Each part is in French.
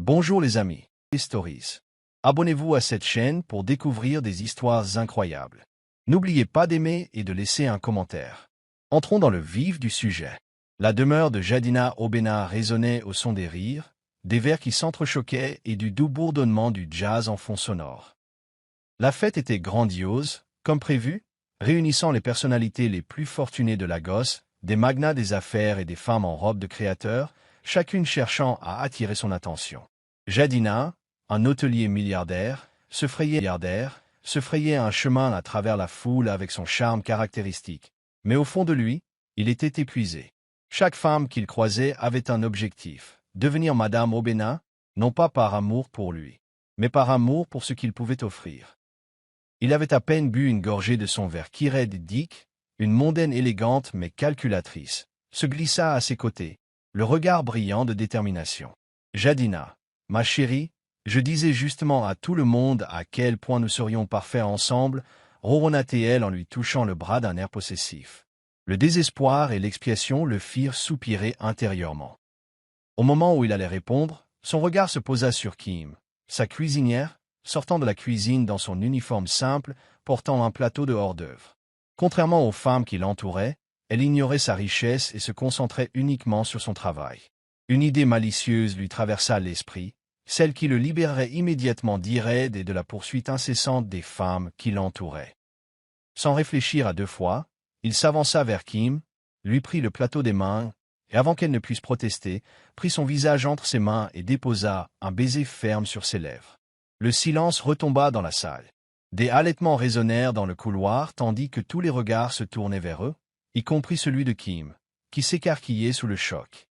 Bonjour les amis, Stories. Abonnez-vous à cette chaîne pour découvrir des histoires incroyables. N'oubliez pas d'aimer et de laisser un commentaire. Entrons dans le vif du sujet. La demeure de Jadina Obena résonnait au son des rires, des verres qui s'entrechoquaient et du doux bourdonnement du jazz en fond sonore. La fête était grandiose, comme prévu, réunissant les personnalités les plus fortunées de Lagos, des magnats des affaires et des femmes en robe de créateur, chacune cherchant à attirer son attention. Jadina, un hôtelier milliardaire, se frayait un chemin à travers la foule avec son charme caractéristique. Mais au fond de lui, il était épuisé. Chaque femme qu'il croisait avait un objectif, devenir Madame Obena, non pas par amour pour lui, mais par amour pour ce qu'il pouvait offrir. Il avait à peine bu une gorgée de son verre qu'Ired Dick, une mondaine élégante mais calculatrice, se glissa à ses côtés, le regard brillant de détermination. « Jadina, ma chérie, je disais justement à tout le monde à quel point nous serions parfaits ensemble, » ronronna-t-elle en lui touchant le bras d'un air possessif. Le désespoir et l'expiation le firent soupirer intérieurement. Au moment où il allait répondre, son regard se posa sur Kim, sa cuisinière, sortant de la cuisine dans son uniforme simple, portant un plateau de hors-d'œuvre. Contrairement aux femmes qui l'entouraient, elle ignorait sa richesse et se concentrait uniquement sur son travail. Une idée malicieuse lui traversa l'esprit, celle qui le libérerait immédiatement d'Ired et de la poursuite incessante des femmes qui l'entouraient. Sans réfléchir à deux fois, il s'avança vers Kim, lui prit le plateau des mains, et avant qu'elle ne puisse protester, prit son visage entre ses mains et déposa un baiser ferme sur ses lèvres. Le silence retomba dans la salle. Des halètements résonnèrent dans le couloir tandis que tous les regards se tournaient vers eux, y compris celui de Kim, qui s'écarquillait sous le choc.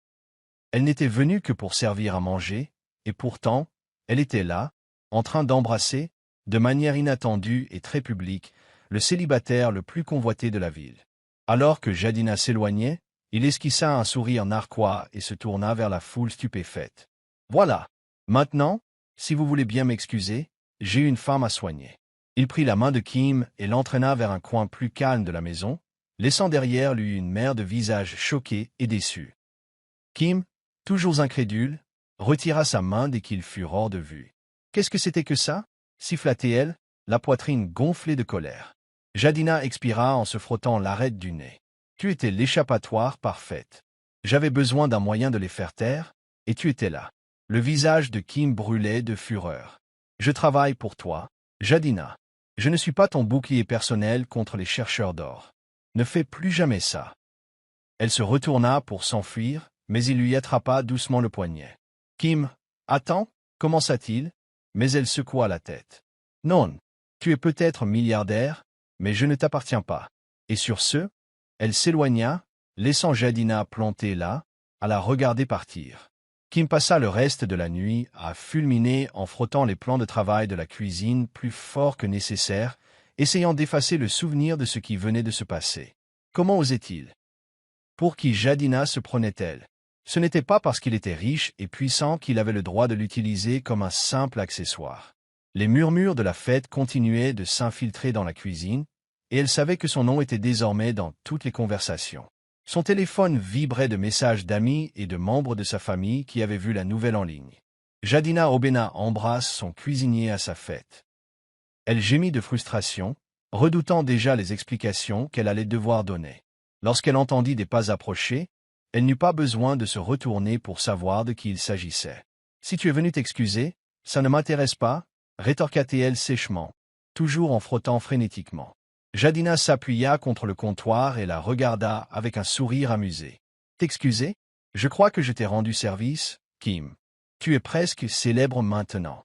Elle n'était venue que pour servir à manger, et pourtant, elle était là, en train d'embrasser, de manière inattendue et très publique, le célibataire le plus convoité de la ville. Alors que Jadina s'éloignait, il esquissa un sourire narquois et se tourna vers la foule stupéfaite. « Voilà. Maintenant, si vous voulez bien m'excuser, j'ai une femme à soigner. » Il prit la main de Kim et l'entraîna vers un coin plus calme de la maison, laissant derrière lui une mère de visage choqué et déçu. Kim, toujours incrédule, retira sa main dès qu'il fut hors de vue. « Qu'est-ce que c'était que ça ?» siffla-t-elle, la poitrine gonflée de colère. Jadina expira en se frottant l'arête du nez. « Tu étais l'échappatoire parfaite. J'avais besoin d'un moyen de les faire taire, et tu étais là. » Le visage de Kim brûlait de fureur. « Je travaille pour toi, Jadina. Je ne suis pas ton bouclier personnel contre les chercheurs d'or. Ne fais plus jamais ça. » Elle se retourna pour s'enfuir, mais il lui attrapa doucement le poignet. « Kim, attends, commença-t-il, mais elle secoua la tête. « Non, tu es peut-être milliardaire, mais je ne t'appartiens pas. » Et sur ce, elle s'éloigna, laissant Jadina plantée là, à la regarder partir. Kim passa le reste de la nuit à fulminer en frottant les plans de travail de la cuisine plus fort que nécessaire, essayant d'effacer le souvenir de ce qui venait de se passer. Comment osait-il? Pour qui Jadina se prenait-elle? Ce n'était pas parce qu'il était riche et puissant qu'il avait le droit de l'utiliser comme un simple accessoire. Les murmures de la fête continuaient de s'infiltrer dans la cuisine, et elle savait que son nom était désormais dans toutes les conversations. Son téléphone vibrait de messages d'amis et de membres de sa famille qui avaient vu la nouvelle en ligne. Jadina Obena embrasse son cuisinier à sa fête. Elle gémit de frustration, redoutant déjà les explications qu'elle allait devoir donner. Lorsqu'elle entendit des pas approcher, elle n'eut pas besoin de se retourner pour savoir de qui il s'agissait. « Si tu es venu t'excuser, ça ne m'intéresse pas, » rétorqua-t-elle sèchement, toujours en frottant frénétiquement. Jadina s'appuya contre le comptoir et la regarda avec un sourire amusé. « T'excuser? Je crois que je t'ai rendu service, Kim. Tu es presque célèbre maintenant. »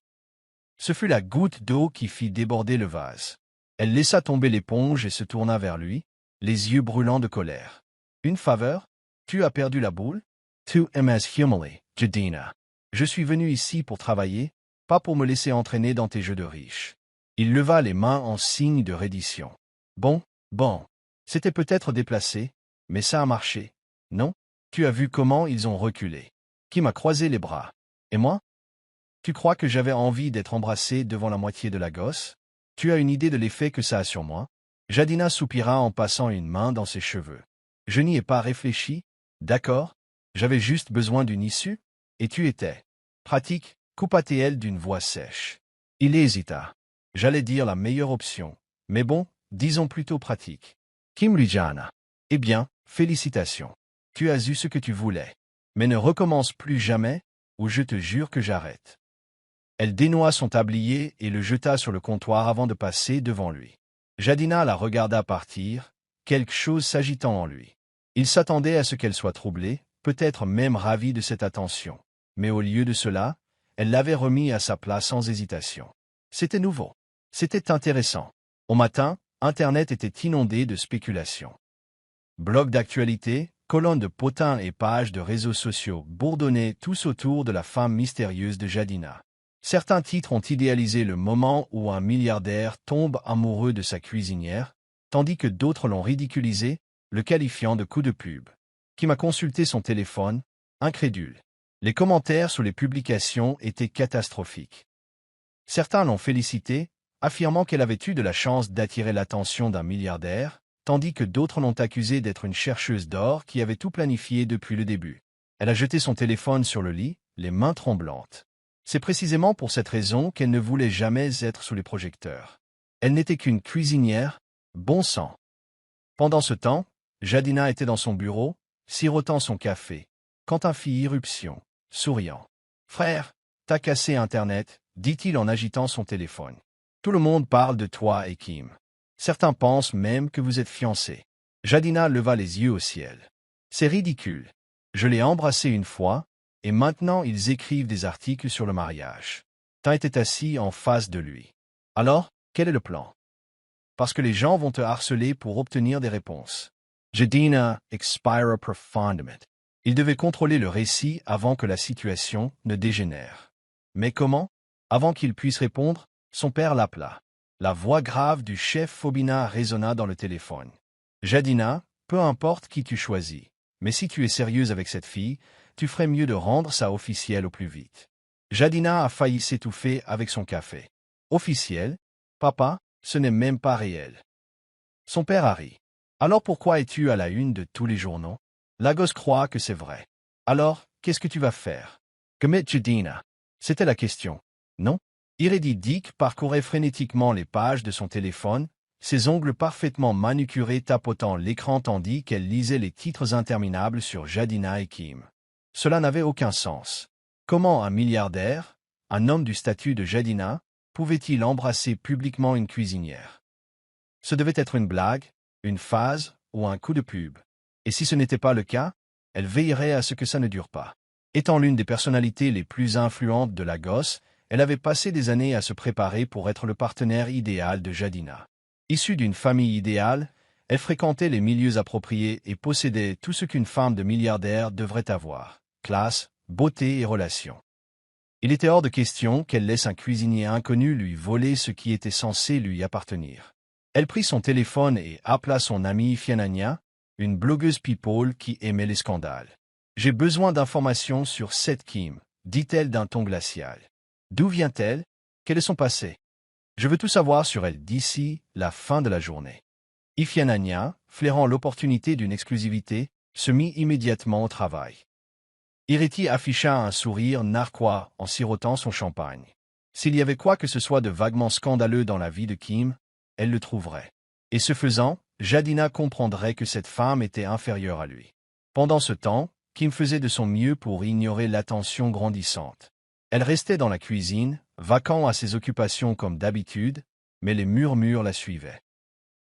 Ce fut la goutte d'eau qui fit déborder le vase. Elle laissa tomber l'éponge et se tourna vers lui, les yeux brûlants de colère. « Une faveur? Tu as perdu la boule? Tu m'as humilié, Jadina. Je suis venu ici pour travailler, pas pour me laisser entraîner dans tes jeux de riche. » Il leva les mains en signe de reddition. « Bon, c'était peut-être déplacé, mais ça a marché, non? Tu as vu comment ils ont reculé. Qui m'a croisé les bras? Et moi? Tu crois que j'avais envie d'être embrassé devant la moitié de la gosse? Tu as une idée de l'effet que ça a sur moi? » Jadina soupira en passant une main dans ses cheveux. « Je n'y ai pas réfléchi, d'accord? J'avais juste besoin d'une issue, et tu étais pratique, coupa-t-elle d'une voix sèche. Il hésita. J'allais dire la meilleure option, mais bon, disons plutôt pratique. Kim lui jana. Eh bien, félicitations. Tu as eu ce que tu voulais. Mais ne recommence plus jamais, ou je te jure que j'arrête. Elle dénoua son tablier et le jeta sur le comptoir avant de passer devant lui. Jadina la regarda partir, quelque chose s'agitant en lui. Il s'attendait à ce qu'elle soit troublée, peut-être même ravie de cette attention. Mais au lieu de cela, elle l'avait remis à sa place sans hésitation. C'était nouveau. C'était intéressant. Au matin, Internet était inondé de spéculations. Blogs d'actualité, colonnes de potins et pages de réseaux sociaux bourdonnaient tous autour de la femme mystérieuse de Jadina. Certains titres ont idéalisé le moment où un milliardaire tombe amoureux de sa cuisinière, tandis que d'autres l'ont ridiculisé, le qualifiant de coup de pub. Kim a consulté son téléphone, incrédule. Les commentaires sous les publications étaient catastrophiques. Certains l'ont félicité, affirmant qu'elle avait eu de la chance d'attirer l'attention d'un milliardaire, tandis que d'autres l'ont accusée d'être une chercheuse d'or qui avait tout planifié depuis le début. Elle a jeté son téléphone sur le lit, les mains tremblantes. C'est précisément pour cette raison qu'elle ne voulait jamais être sous les projecteurs. Elle n'était qu'une cuisinière, bon sang. Pendant ce temps, Jadina était dans son bureau, sirotant son café, quand un fit irruption, souriant. « Frère, t'as cassé Internet », dit-il en agitant son téléphone. « Tout le monde parle de toi et Kim. Certains pensent même que vous êtes fiancés. » Jadina leva les yeux au ciel. « C'est ridicule. Je l'ai embrassé une fois, et maintenant ils écrivent des articles sur le mariage. » T'as été assis en face de lui. Alors, quel est le plan? Parce que les gens vont te harceler pour obtenir des réponses. Jadina expira profondément. Il devait contrôler le récit avant que la situation ne dégénère. Mais comment? Avant qu'il puisse répondre, son père l'appela. La voix grave du chef Fobina résonna dans le téléphone. Jadina, peu importe qui tu choisis, mais si tu es sérieuse avec cette fille, tu ferais mieux de rendre ça officiel au plus vite. Jadina a failli s'étouffer avec son café. Officiel? Papa, ce n'est même pas réel. Son père a ri. Alors pourquoi es-tu à la une de tous les journaux? La gosse croit que c'est vrai. Alors, qu'est-ce que tu vas faire? Commit Jadina. C'était la question. Non? Iredi Dick parcourait frénétiquement les pages de son téléphone, ses ongles parfaitement manucurés tapotant l'écran tandis qu'elle lisait les titres interminables sur Jadina et Kim. Cela n'avait aucun sens. Comment un milliardaire, un homme du statut de Jadina, pouvait-il embrasser publiquement une cuisinière? Ce devait être une blague, une phase ou un coup de pub. Et si ce n'était pas le cas, elle veillerait à ce que ça ne dure pas. Étant l'une des personnalités les plus influentes de la gosse, elle avait passé des années à se préparer pour être le partenaire idéal de Jadina. Issue d'une famille idéale, elle fréquentait les milieux appropriés et possédait tout ce qu'une femme de milliardaire devrait avoir: classe, beauté et relations. Il était hors de question qu'elle laisse un cuisinier inconnu lui voler ce qui était censé lui appartenir. Elle prit son téléphone et appela son amie Fianania, une blogueuse people qui aimait les scandales. « J'ai besoin d'informations sur cette Kim », dit-elle d'un ton glacial. « D'où vient-elle? Quel est son passé? Je veux tout savoir sur elle d'ici la fin de la journée. » Ifyanania, flairant l'opportunité d'une exclusivité, se mit immédiatement au travail. Ireti afficha un sourire narquois en sirotant son champagne. S'il y avait quoi que ce soit de vaguement scandaleux dans la vie de Kim, elle le trouverait. Et ce faisant, Jadina comprendrait que cette femme était inférieure à lui. Pendant ce temps, Kim faisait de son mieux pour ignorer l'attention grandissante. Elle restait dans la cuisine, vacant à ses occupations comme d'habitude, mais les murmures la suivaient.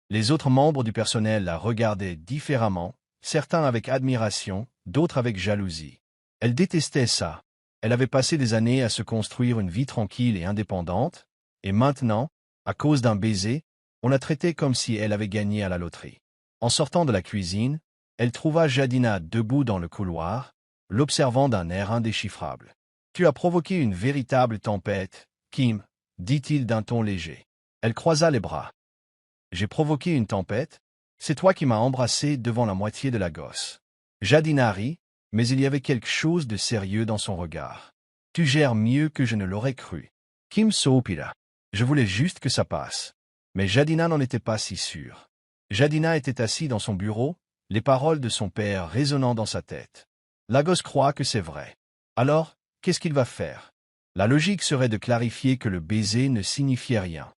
Les autres membres du personnel la regardaient différemment, certains avec admiration, d'autres avec jalousie. Elle détestait ça. Elle avait passé des années à se construire une vie tranquille et indépendante, et maintenant, à cause d'un baiser, on la traitait comme si elle avait gagné à la loterie. En sortant de la cuisine, elle trouva Jadina debout dans le couloir, l'observant d'un air indéchiffrable. « Tu as provoqué une véritable tempête, Kim, » dit-il d'un ton léger. Elle croisa les bras. « J'ai provoqué une tempête? C'est toi qui m'as embrassé devant la moitié de la gosse. » Jadina rit, mais il y avait quelque chose de sérieux dans son regard. « Tu gères mieux que je ne l'aurais cru. » Kim soupira. « Je voulais juste que ça passe. » Mais Jadina n'en était pas si sûre. Jadina était assis dans son bureau, les paroles de son père résonnant dans sa tête. La gosse croit que c'est vrai. Alors, qu'est-ce qu'il va faire? La logique serait de clarifier que le baiser ne signifiait rien.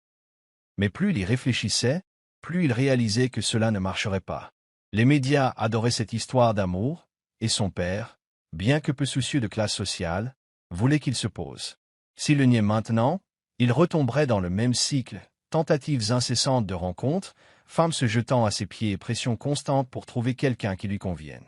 Mais plus il y réfléchissait, plus il réalisait que cela ne marcherait pas. Les médias adoraient cette histoire d'amour, et son père, bien que peu soucieux de classe sociale, voulait qu'il se pose. S'il le niait maintenant, il retomberait dans le même cycle, tentatives incessantes de rencontres, femmes se jetant à ses pieds et pression constante pour trouver quelqu'un qui lui convienne.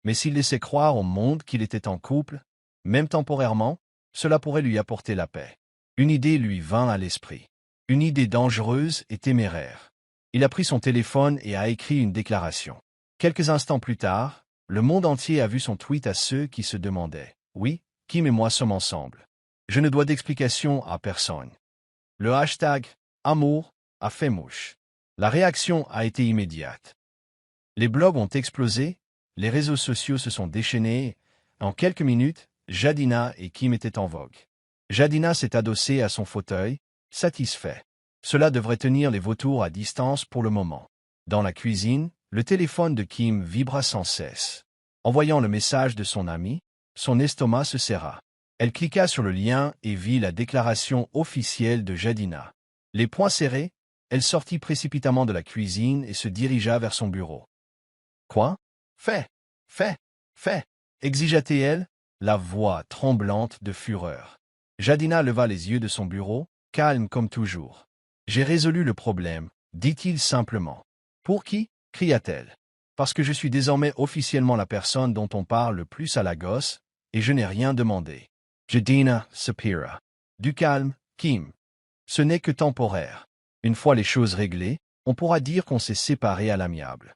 Mais s'il laissait croire au monde qu'il était en couple, même temporairement, cela pourrait lui apporter la paix. Une idée lui vint à l'esprit. Une idée dangereuse et téméraire. Il a pris son téléphone et a écrit une déclaration. Quelques instants plus tard, le monde entier a vu son tweet à ceux qui se demandaient « Oui, Kim et moi sommes ensemble. Je ne dois d'explication à personne. » Le hashtag « Amour » a fait mouche. La réaction a été immédiate. Les blogs ont explosé, les réseaux sociaux se sont déchaînés. En quelques minutes, Jadina et Kim étaient en vogue. Jadina s'est adossée à son fauteuil, satisfait. Cela devrait tenir les vautours à distance pour le moment. Dans la cuisine, le téléphone de Kim vibra sans cesse. En voyant le message de son ami, son estomac se serra. Elle cliqua sur le lien et vit la déclaration officielle de Jadina. Les poings serrés, elle sortit précipitamment de la cuisine et se dirigea vers son bureau. « Quoi ? Fais, fais, exigea-t-elle, la voix tremblante de fureur. Jadina leva les yeux de son bureau, calme comme toujours. « J'ai résolu le problème, dit-il simplement. « Pour qui ? Cria-t-elle. « Parce que je suis désormais officiellement la personne dont on parle le plus à la gosse, et je n'ai rien demandé. » Jadina soupira. « Du calme, Kim. Ce n'est que temporaire. Une fois les choses réglées, on pourra dire qu'on s'est séparés à l'amiable. »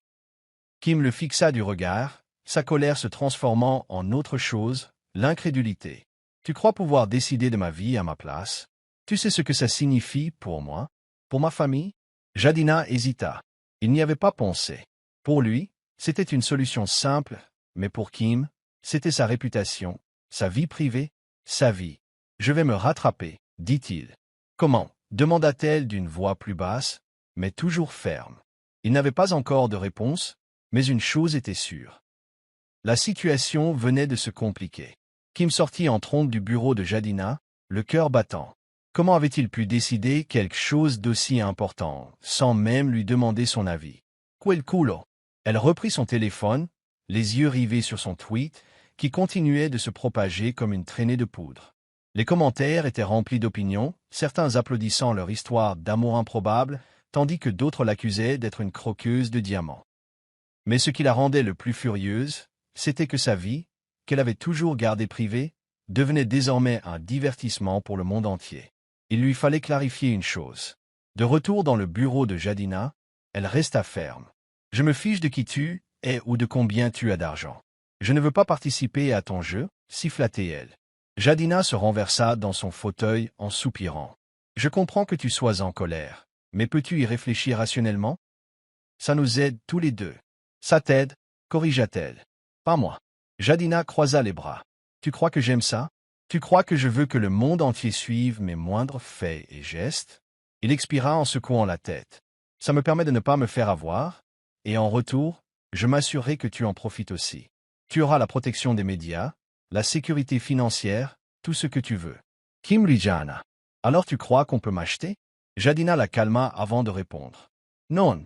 Kim le fixa du regard, sa colère se transformant en autre chose, l'incrédulité. « Tu crois pouvoir décider de ma vie à ma place? Tu sais ce que ça signifie pour moi? Pour ma famille ?» Jadina hésita. Il n'y avait pas pensé. Pour lui, c'était une solution simple, mais pour Kim, c'était sa réputation, sa vie privée, sa vie. « Je vais me rattraper, dit-il. »« Comment ?» demanda-t-elle d'une voix plus basse, mais toujours ferme. Il n'avait pas encore de réponse, mais une chose était sûre. La situation venait de se compliquer. Kim sortit en trompe du bureau de Jadina, le cœur battant. Comment avait-il pu décider quelque chose d'aussi important, sans même lui demander son avis? Quel culo! Elle reprit son téléphone, les yeux rivés sur son tweet, qui continuait de se propager comme une traînée de poudre. Les commentaires étaient remplis d'opinions, certains applaudissant leur histoire d'amour improbable, tandis que d'autres l'accusaient d'être une croqueuse de diamants. Mais ce qui la rendait le plus furieuse, c'était que sa vie, qu'elle avait toujours gardée privée, devenait désormais un divertissement pour le monde entier. Il lui fallait clarifier une chose. De retour dans le bureau de Jadina, elle resta ferme. « Je me fiche de qui tu es ou de combien tu as d'argent. Je ne veux pas participer à ton jeu, » siffla-t-elle. Jadina se renversa dans son fauteuil en soupirant. « Je comprends que tu sois en colère, mais peux-tu y réfléchir rationnellement? Ça nous aide tous les deux. »« Ça t'aide, » corrigea-t-elle. « Pas moi. » Jadina croisa les bras. « Tu crois que j'aime ça? Tu crois que je veux que le monde entier suive mes moindres faits et gestes? » Il expira en secouant la tête. « Ça me permet de ne pas me faire avoir, et en retour, je m'assurerai que tu en profites aussi. Tu auras la protection des médias, la sécurité financière, tout ce que tu veux. » Kim Rijana. « Alors tu crois qu'on peut m'acheter? » Jadina la calma avant de répondre. « Non.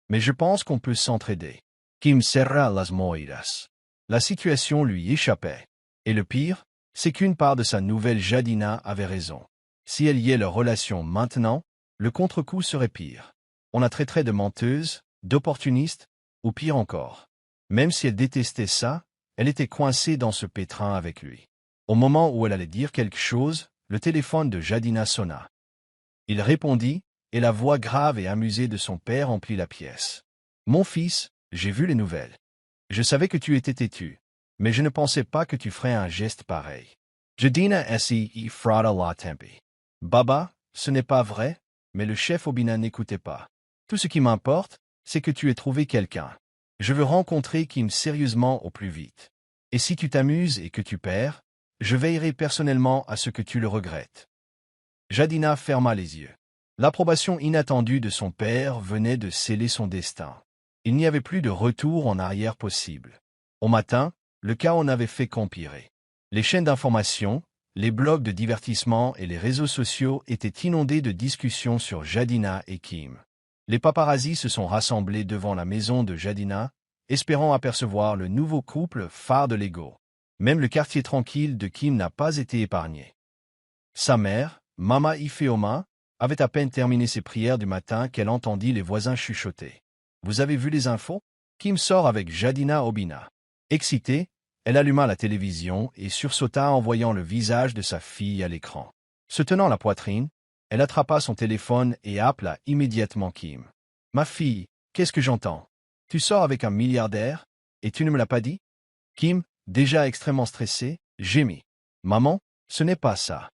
Mais je pense qu'on peut s'entraider. » Kim serra las moiras. La situation lui échappait. Et le pire, c'est qu'une part de sa nouvelle Jadina avait raison. Si elle y est leur relation maintenant, le contre-coup serait pire. On la traiterait de menteuse, d'opportuniste, ou pire encore. Même si elle détestait ça, elle était coincée dans ce pétrin avec lui. Au moment où elle allait dire quelque chose, le téléphone de Jadina sonna. Il répondit, et la voix grave et amusée de son père emplit la pièce. « Mon fils, j'ai vu les nouvelles. Je savais que tu étais têtu, mais je ne pensais pas que tu ferais un geste pareil. » Jadina y frauda la tempi. « Baba, ce n'est pas vrai, mais le chef Obina n'écoutait pas. Tout ce qui m'importe, c'est que tu aies trouvé quelqu'un. Je veux rencontrer Kim sérieusement au plus vite. Et si tu t'amuses et que tu perds, je veillerai personnellement à ce que tu le regrettes. » Jadina ferma les yeux. L'approbation inattendue de son père venait de sceller son destin. Il n'y avait plus de retour en arrière possible. Au matin, le chaos n'avait fait qu'empirer. Les chaînes d'information, les blogs de divertissement et les réseaux sociaux étaient inondés de discussions sur Jadina et Kim. Les paparazzis se sont rassemblés devant la maison de Jadina, espérant apercevoir le nouveau couple phare de Lego. Même le quartier tranquille de Kim n'a pas été épargné. Sa mère, Mama Ifeoma, avait à peine terminé ses prières du matin qu'elle entendit les voisins chuchoter. « Vous avez vu les infos ?» Kim sort avec Jadina Obina. Excitée, elle alluma la télévision et sursauta en voyant le visage de sa fille à l'écran. Se tenant la poitrine, elle attrapa son téléphone et appela immédiatement Kim. « Ma fille, qu'est-ce que j'entends? Tu sors avec un milliardaire et tu ne me l'as pas dit ?» Kim, déjà extrêmement stressée, gémit. « Maman, ce n'est pas ça.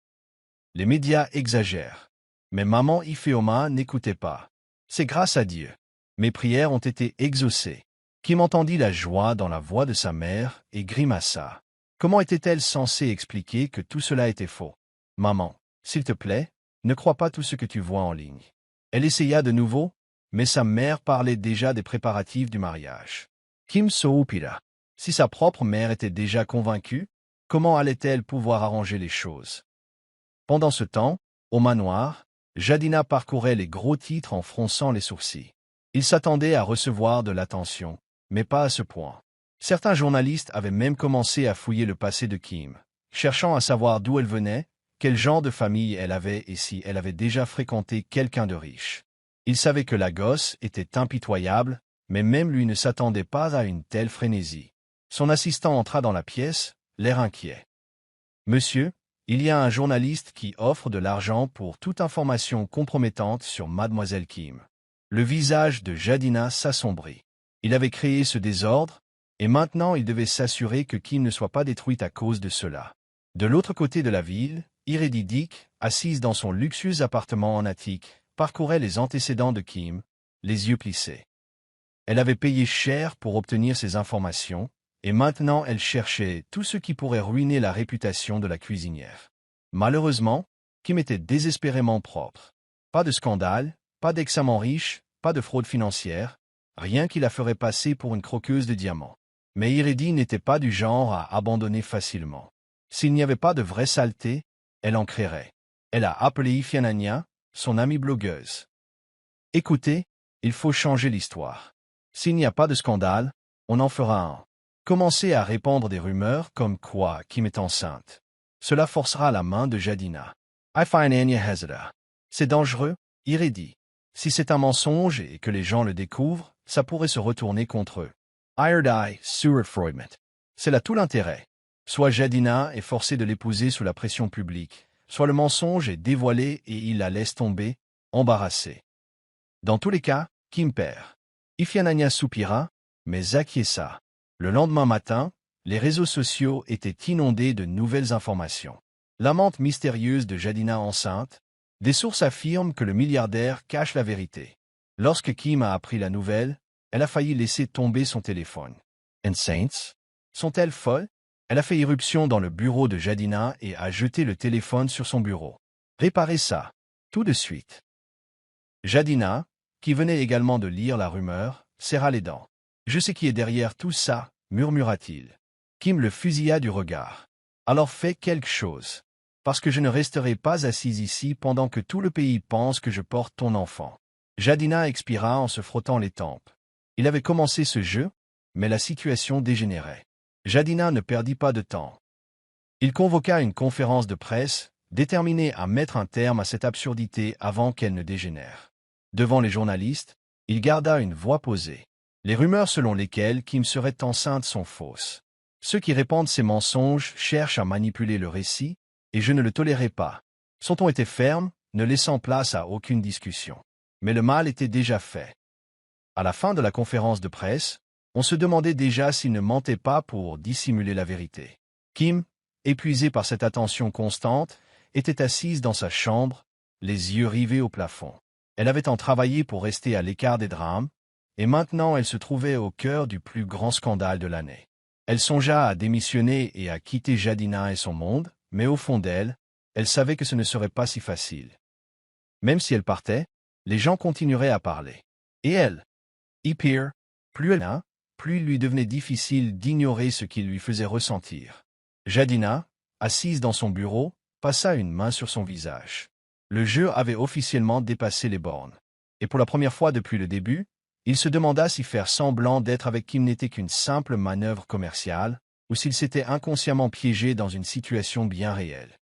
Les médias exagèrent. Mais maman Ifeoma n'écoutait pas. C'est grâce à Dieu. Mes prières ont été exaucées. » Kim entendit la joie dans la voix de sa mère et grimaça. Comment était-elle censée expliquer que tout cela était faux? « Maman, s'il te plaît, ne crois pas tout ce que tu vois en ligne. » Elle essaya de nouveau, mais sa mère parlait déjà des préparatifs du mariage. Kim soupira. Si sa propre mère était déjà convaincue, comment allait-elle pouvoir arranger les choses? Pendant ce temps, au manoir, Jadina parcourait les gros titres en fronçant les sourcils. Il s'attendait à recevoir de l'attention, mais pas à ce point. Certains journalistes avaient même commencé à fouiller le passé de Kim, cherchant à savoir d'où elle venait, quel genre de famille elle avait et si elle avait déjà fréquenté quelqu'un de riche. Ils savaient que la gosse était impitoyable, mais même lui ne s'attendait pas à une telle frénésie. Son assistant entra dans la pièce, l'air inquiet. « Monsieur, il y a un journaliste qui offre de l'argent pour toute information compromettante sur Mademoiselle Kim. » Le visage de Jadina s'assombrit. Il avait créé ce désordre, et maintenant il devait s'assurer que Kim ne soit pas détruite à cause de cela. De l'autre côté de la ville, Iredi Dick, assise dans son luxueux appartement en attique, parcourait les antécédents de Kim, les yeux plissés. Elle avait payé cher pour obtenir ces informations, et maintenant elle cherchait tout ce qui pourrait ruiner la réputation de la cuisinière. Malheureusement, Kim était désespérément propre. Pas de scandale, pas d'ex-amant riche, pas de fraude financière, rien qui la ferait passer pour une croqueuse de diamants. Mais Iredi n'était pas du genre à abandonner facilement. S'il n'y avait pas de vraie saleté, elle en créerait. Elle a appelé Ifeananya, son amie blogueuse. « Écoutez, il faut changer l'histoire. S'il n'y a pas de scandale, on en fera un. Commencez à répandre des rumeurs comme quoi Kim est enceinte. Cela forcera la main de Jadina. » Ifeananya hésita. « C'est dangereux, Iredi. Si c'est un mensonge et que les gens le découvrent, ça pourrait se retourner contre eux. Iredai Surfroidment. C'est là tout l'intérêt. Soit Jadina est forcée de l'épouser sous la pression publique, soit le mensonge est dévoilé et il la laisse tomber, embarrassée. Dans tous les cas, Kim perd. » Ifeananya soupira, mais acquiesça. Le lendemain matin, les réseaux sociaux étaient inondés de nouvelles informations. L'amante mystérieuse de Jadina enceinte, des sources affirment que le milliardaire cache la vérité. Lorsque Kim a appris la nouvelle, elle a failli laisser tomber son téléphone. Saints? Sont-elles folles? Elle a fait irruption dans le bureau de Jadina et a jeté le téléphone sur son bureau. Réparez ça, tout de suite. Jadina, qui venait également de lire la rumeur, serra les dents. Je sais qui est derrière tout ça, murmura-t-il. Kim le fusilla du regard. Alors fais quelque chose. Parce que je ne resterai pas assise ici pendant que tout le pays pense que je porte ton enfant. Jadina expira en se frottant les tempes. Il avait commencé ce jeu, mais la situation dégénérait. Jadina ne perdit pas de temps. Il convoqua une conférence de presse, déterminé à mettre un terme à cette absurdité avant qu'elle ne dégénère. Devant les journalistes, il garda une voix posée. Les rumeurs selon lesquelles Kim serait enceinte sont fausses. Ceux qui répandent ces mensonges cherchent à manipuler le récit, et je ne le tolérais pas. Son ton était ferme, ne laissant place à aucune discussion. Mais le mal était déjà fait. À la fin de la conférence de presse, on se demandait déjà s'il ne mentait pas pour dissimuler la vérité. Kim, épuisée par cette attention constante, était assise dans sa chambre, les yeux rivés au plafond. Elle avait tant travaillé pour rester à l'écart des drames, et maintenant elle se trouvait au cœur du plus grand scandale de l'année. Elle songea à démissionner et à quitter Jadina et son monde, mais au fond d'elle, elle savait que ce ne serait pas si facile. Même si elle partait, les gens continueraient à parler. Et elle? Et pire, plus elle a, plus il lui devenait difficile d'ignorer ce qu'il lui faisait ressentir. Jadina, assise dans son bureau, passa une main sur son visage. Le jeu avait officiellement dépassé les bornes. Et pour la première fois depuis le début, il se demanda si faire semblant d'être avec Kim n'était qu'une simple manœuvre commerciale, ou s'il s'était inconsciemment piégé dans une situation bien réelle.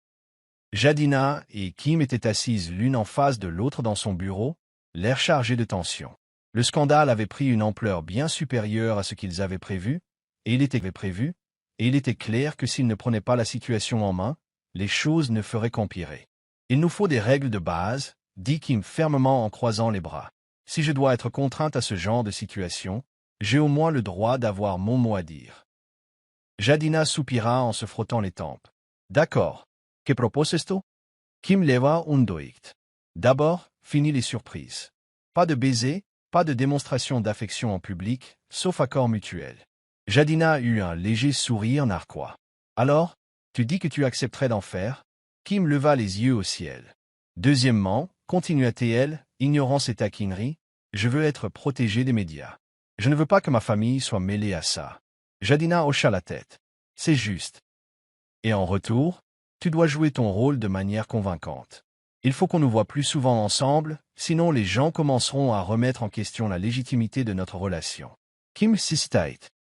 Jadina et Kim étaient assises l'une en face de l'autre dans son bureau, l'air chargé de tension. Le scandale avait pris une ampleur bien supérieure à ce qu'ils avaient prévu, et il était clair que s'ils ne prenaient pas la situation en main, les choses ne feraient qu'empirer. « Il nous faut des règles de base », dit Kim fermement en croisant les bras. « Si je dois être contrainte à ce genre de situation, j'ai au moins le droit d'avoir mon mot à dire. » Jadina soupira en se frottant les tempes. « D'accord. Que proposes esto ?» Kim leva un doigt. « D'abord, finis les surprises. Pas de baiser, pas de démonstration d'affection en public, sauf accord mutuel. » Jadina eut un léger sourire narquois. « Alors, tu dis que tu accepterais d'en faire ?» Kim leva les yeux au ciel. « Deuxièmement, continua-t-elle, ignorant ses taquineries, je veux être protégée des médias. Je ne veux pas que ma famille soit mêlée à ça. » Jadina hocha la tête. « C'est juste. Et en retour, tu dois jouer ton rôle de manière convaincante. Il faut qu'on nous voit plus souvent ensemble, sinon les gens commenceront à remettre en question la légitimité de notre relation. » Kim s'hésita.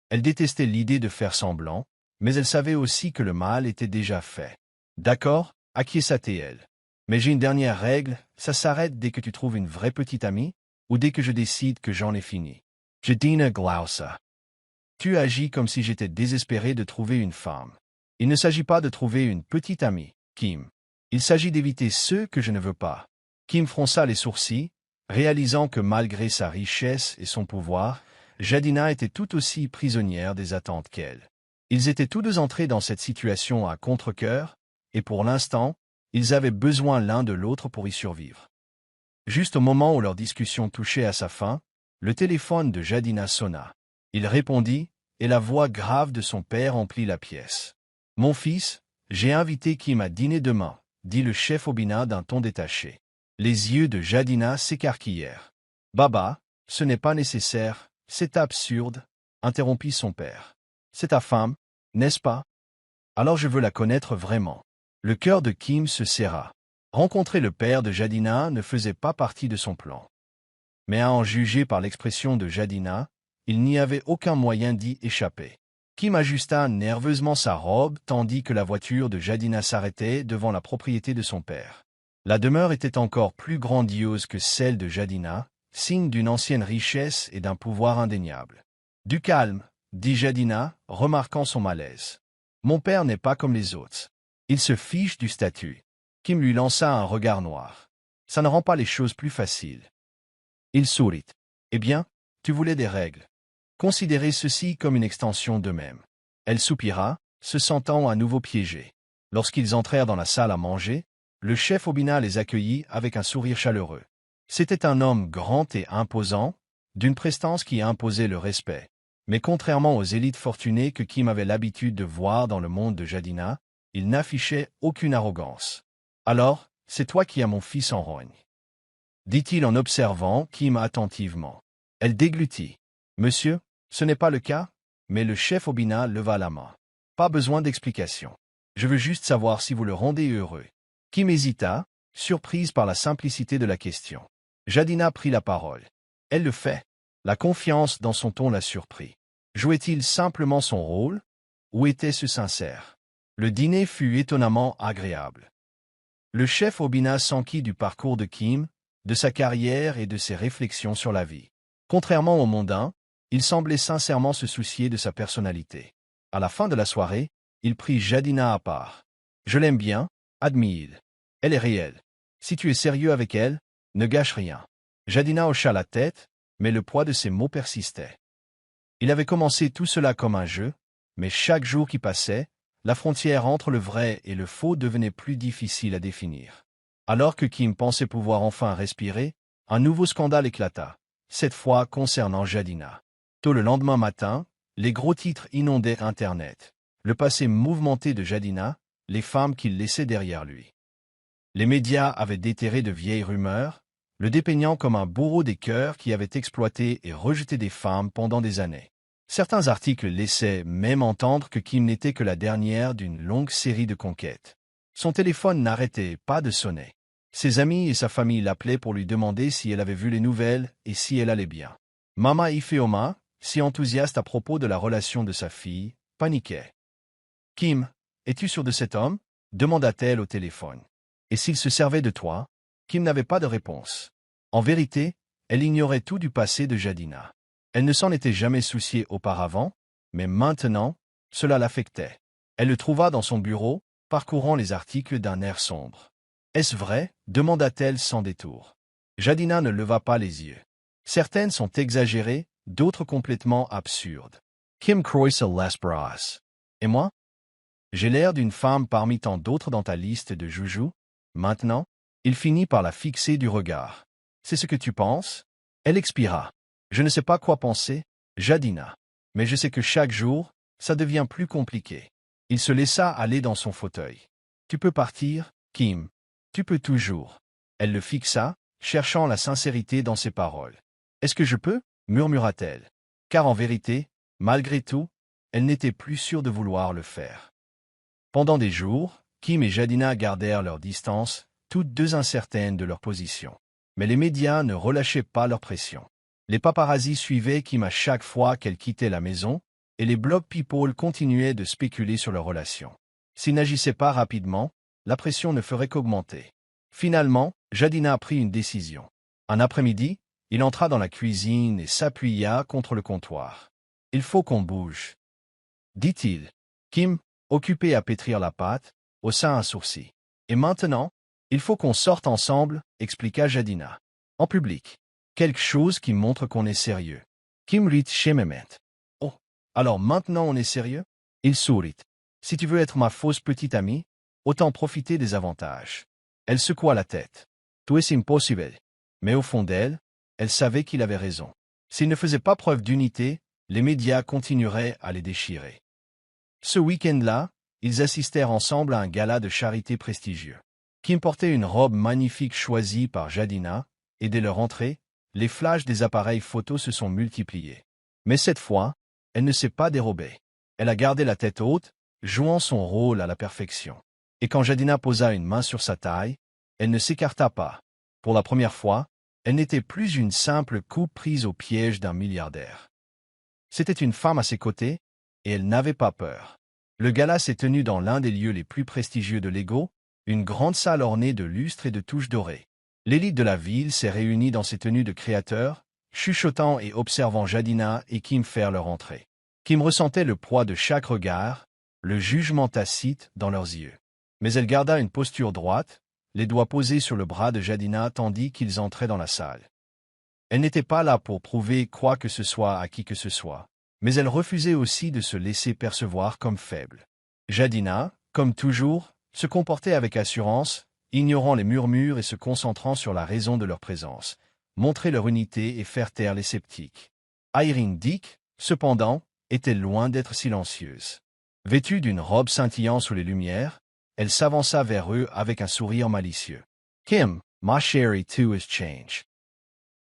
Elle détestait l'idée de faire semblant, mais elle savait aussi que le mal était déjà fait. « D'accord, acquiesça-t-elle. Mais j'ai une dernière règle, ça s'arrête dès que tu trouves une vraie petite amie, ou dès que je décide que j'en ai fini. » Jadina glausa. « Tu agis comme si j'étais désespéré de trouver une femme. Il ne s'agit pas de trouver une petite amie, Kim. Il s'agit d'éviter ceux que je ne veux pas. » Kim fronça les sourcils, réalisant que malgré sa richesse et son pouvoir, Jadina était tout aussi prisonnière des attentes qu'elle. Ils étaient tous deux entrés dans cette situation à contre-cœur, et pour l'instant, ils avaient besoin l'un de l'autre pour y survivre. Juste au moment où leur discussion touchait à sa fin, le téléphone de Jadina sonna. Il répondit, et la voix grave de son père emplit la pièce. « Mon fils, j'ai invité Kim à dîner demain, » dit le chef Obina d'un ton détaché. Les yeux de Jadina s'écarquillèrent. « Baba, ce n'est pas nécessaire, c'est absurde, » interrompit son père. « C'est ta femme, n'est-ce pas? Alors je veux la connaître vraiment. » Le cœur de Kim se serra. Rencontrer le père de Jadina ne faisait pas partie de son plan. Mais à en juger par l'expression de Jadina, il n'y avait aucun moyen d'y échapper. Kim ajusta nerveusement sa robe tandis que la voiture de Jadina s'arrêtait devant la propriété de son père. La demeure était encore plus grandiose que celle de Jadina, signe d'une ancienne richesse et d'un pouvoir indéniable. « Du calme, » dit Jadina, remarquant son malaise. « Mon père n'est pas comme les autres. Il se fiche du statut. » Kim lui lança un regard noir. « Ça ne rend pas les choses plus faciles. » Il sourit. « Eh bien, tu voulais des règles. Considérez ceci comme une extension d'eux-mêmes. » Elle soupira, se sentant à nouveau piégée. Lorsqu'ils entrèrent dans la salle à manger, le chef Obina les accueillit avec un sourire chaleureux. C'était un homme grand et imposant, d'une prestance qui imposait le respect. Mais contrairement aux élites fortunées que Kim avait l'habitude de voir dans le monde de Jadina, il n'affichait aucune arrogance. « Alors, c'est toi qui as mon fils en rogne, » dit-il en observant Kim attentivement. Elle déglutit. « Monsieur, ce n'est pas le cas ?» Mais le chef Obina leva la main. « Pas besoin d'explication. Je veux juste savoir si vous le rendez heureux. » Kim hésita, surprise par la simplicité de la question. Jadina prit la parole. « Elle le fait. » La confiance dans son ton la surprit. Jouait-il simplement son rôle, ou était-ce sincère? Le dîner fut étonnamment agréable. Le chef Obina s'enquit du parcours de Kim, de sa carrière et de ses réflexions sur la vie. Contrairement aux mondains, il semblait sincèrement se soucier de sa personnalité. À la fin de la soirée, il prit Jadina à part. « Je l'aime bien, » admit-il. « Elle est réelle. Si tu es sérieux avec elle, ne gâche rien. » Jadina hocha la tête, mais le poids de ses mots persistait. Il avait commencé tout cela comme un jeu, mais chaque jour qui passait, la frontière entre le vrai et le faux devenait plus difficile à définir. Alors que Kim pensait pouvoir enfin respirer, un nouveau scandale éclata, cette fois concernant Jadina. Tôt le lendemain matin, les gros titres inondaient Internet. Le passé mouvementé de Jadina, les femmes qu'il laissait derrière lui. Les médias avaient déterré de vieilles rumeurs, le dépeignant comme un bourreau des cœurs qui avait exploité et rejeté des femmes pendant des années. Certains articles laissaient même entendre que Kim n'était que la dernière d'une longue série de conquêtes. Son téléphone n'arrêtait pas de sonner. Ses amis et sa famille l'appelaient pour lui demander si elle avait vu les nouvelles et si elle allait bien. Mama Ifeoma, si enthousiaste à propos de la relation de sa fille, paniquait. « Kim, es-tu sûr de cet homme ?» demanda-t-elle au téléphone. Et s'il se servait de toi? Kim n'avait pas de réponse. En vérité, elle ignorait tout du passé de Jadina. Elle ne s'en était jamais souciée auparavant, mais maintenant, cela l'affectait. Elle le trouva dans son bureau, parcourant les articles d'un air sombre. « Est-ce vrai ?» demanda-t-elle sans détour. Jadina ne leva pas les yeux. Certaines sont exagérées, d'autres complètement absurdes. Kim Croyce Lasbras. Et moi? J'ai l'air d'une femme parmi tant d'autres dans ta liste de joujoux. Maintenant, il finit par la fixer du regard. C'est ce que tu penses? Elle expira. Je ne sais pas quoi penser, Jadina. Mais je sais que chaque jour, ça devient plus compliqué. Il se laissa aller dans son fauteuil. Tu peux partir, Kim. Tu peux toujours. Elle le fixa, cherchant la sincérité dans ses paroles. Est-ce que je peux? Murmura-t-elle. Car en vérité, malgré tout, elle n'était plus sûre de vouloir le faire. Pendant des jours, Kim et Jadina gardèrent leur distance, toutes deux incertaines de leur position. Mais les médias ne relâchaient pas leur pression. Les paparazzis suivaient Kim à chaque fois qu'elle quittait la maison, et les blog people continuaient de spéculer sur leur relation. S'ils n'agissaient pas rapidement, la pression ne ferait qu'augmenter. Finalement, Jadina prit une décision. Un après-midi, il entra dans la cuisine et s'appuya contre le comptoir. « Il faut qu'on bouge, » dit-il. Kim, occupé à pétrir la pâte, haussa un sourcil. « Et maintenant, il faut qu'on sorte ensemble, » expliqua Jadina. « En public. Quelque chose qui montre qu'on est sérieux. » Kim rit chémément. « Oh, alors maintenant on est sérieux ?» Il sourit. « Si tu veux être ma fausse petite amie, autant profiter des avantages. » Elle secoua la tête. « Tout est impossible. » Mais au fond d'elle, elle savait qu'il avait raison. S'il ne faisait pas preuve d'unité, les médias continueraient à les déchirer. Ce week-end-là, ils assistèrent ensemble à un gala de charité prestigieux. Kim portait une robe magnifique choisie par Jadina, et dès leur entrée, les flashs des appareils photos se sont multipliés. Mais cette fois, elle ne s'est pas dérobée. Elle a gardé la tête haute, jouant son rôle à la perfection. Et quand Jadina posa une main sur sa taille, elle ne s'écarta pas. Pour la première fois, elle n'était plus une simple coupe prise au piège d'un milliardaire. C'était une femme à ses côtés, et elle n'avait pas peur. Le gala s'est tenu dans l'un des lieux les plus prestigieux de Lego, une grande salle ornée de lustres et de touches dorées. L'élite de la ville s'est réunie dans ses tenues de créateurs, chuchotant et observant Jadina et Kim faire leur entrée. Kim ressentait le poids de chaque regard, le jugement tacite dans leurs yeux. Mais elle garda une posture droite, les doigts posés sur le bras de Jadina tandis qu'ils entraient dans la salle. Elle n'était pas là pour prouver quoi que ce soit à qui que ce soit, mais elle refusait aussi de se laisser percevoir comme faible. Jadina, comme toujours, se comportait avec assurance, ignorant les murmures et se concentrant sur la raison de leur présence, montrer leur unité et faire taire les sceptiques. Irene Dick, cependant, était loin d'être silencieuse. Vêtue d'une robe scintillant sous les lumières, elle s'avança vers eux avec un sourire malicieux. « Kim, ma chérie, tout has changed. »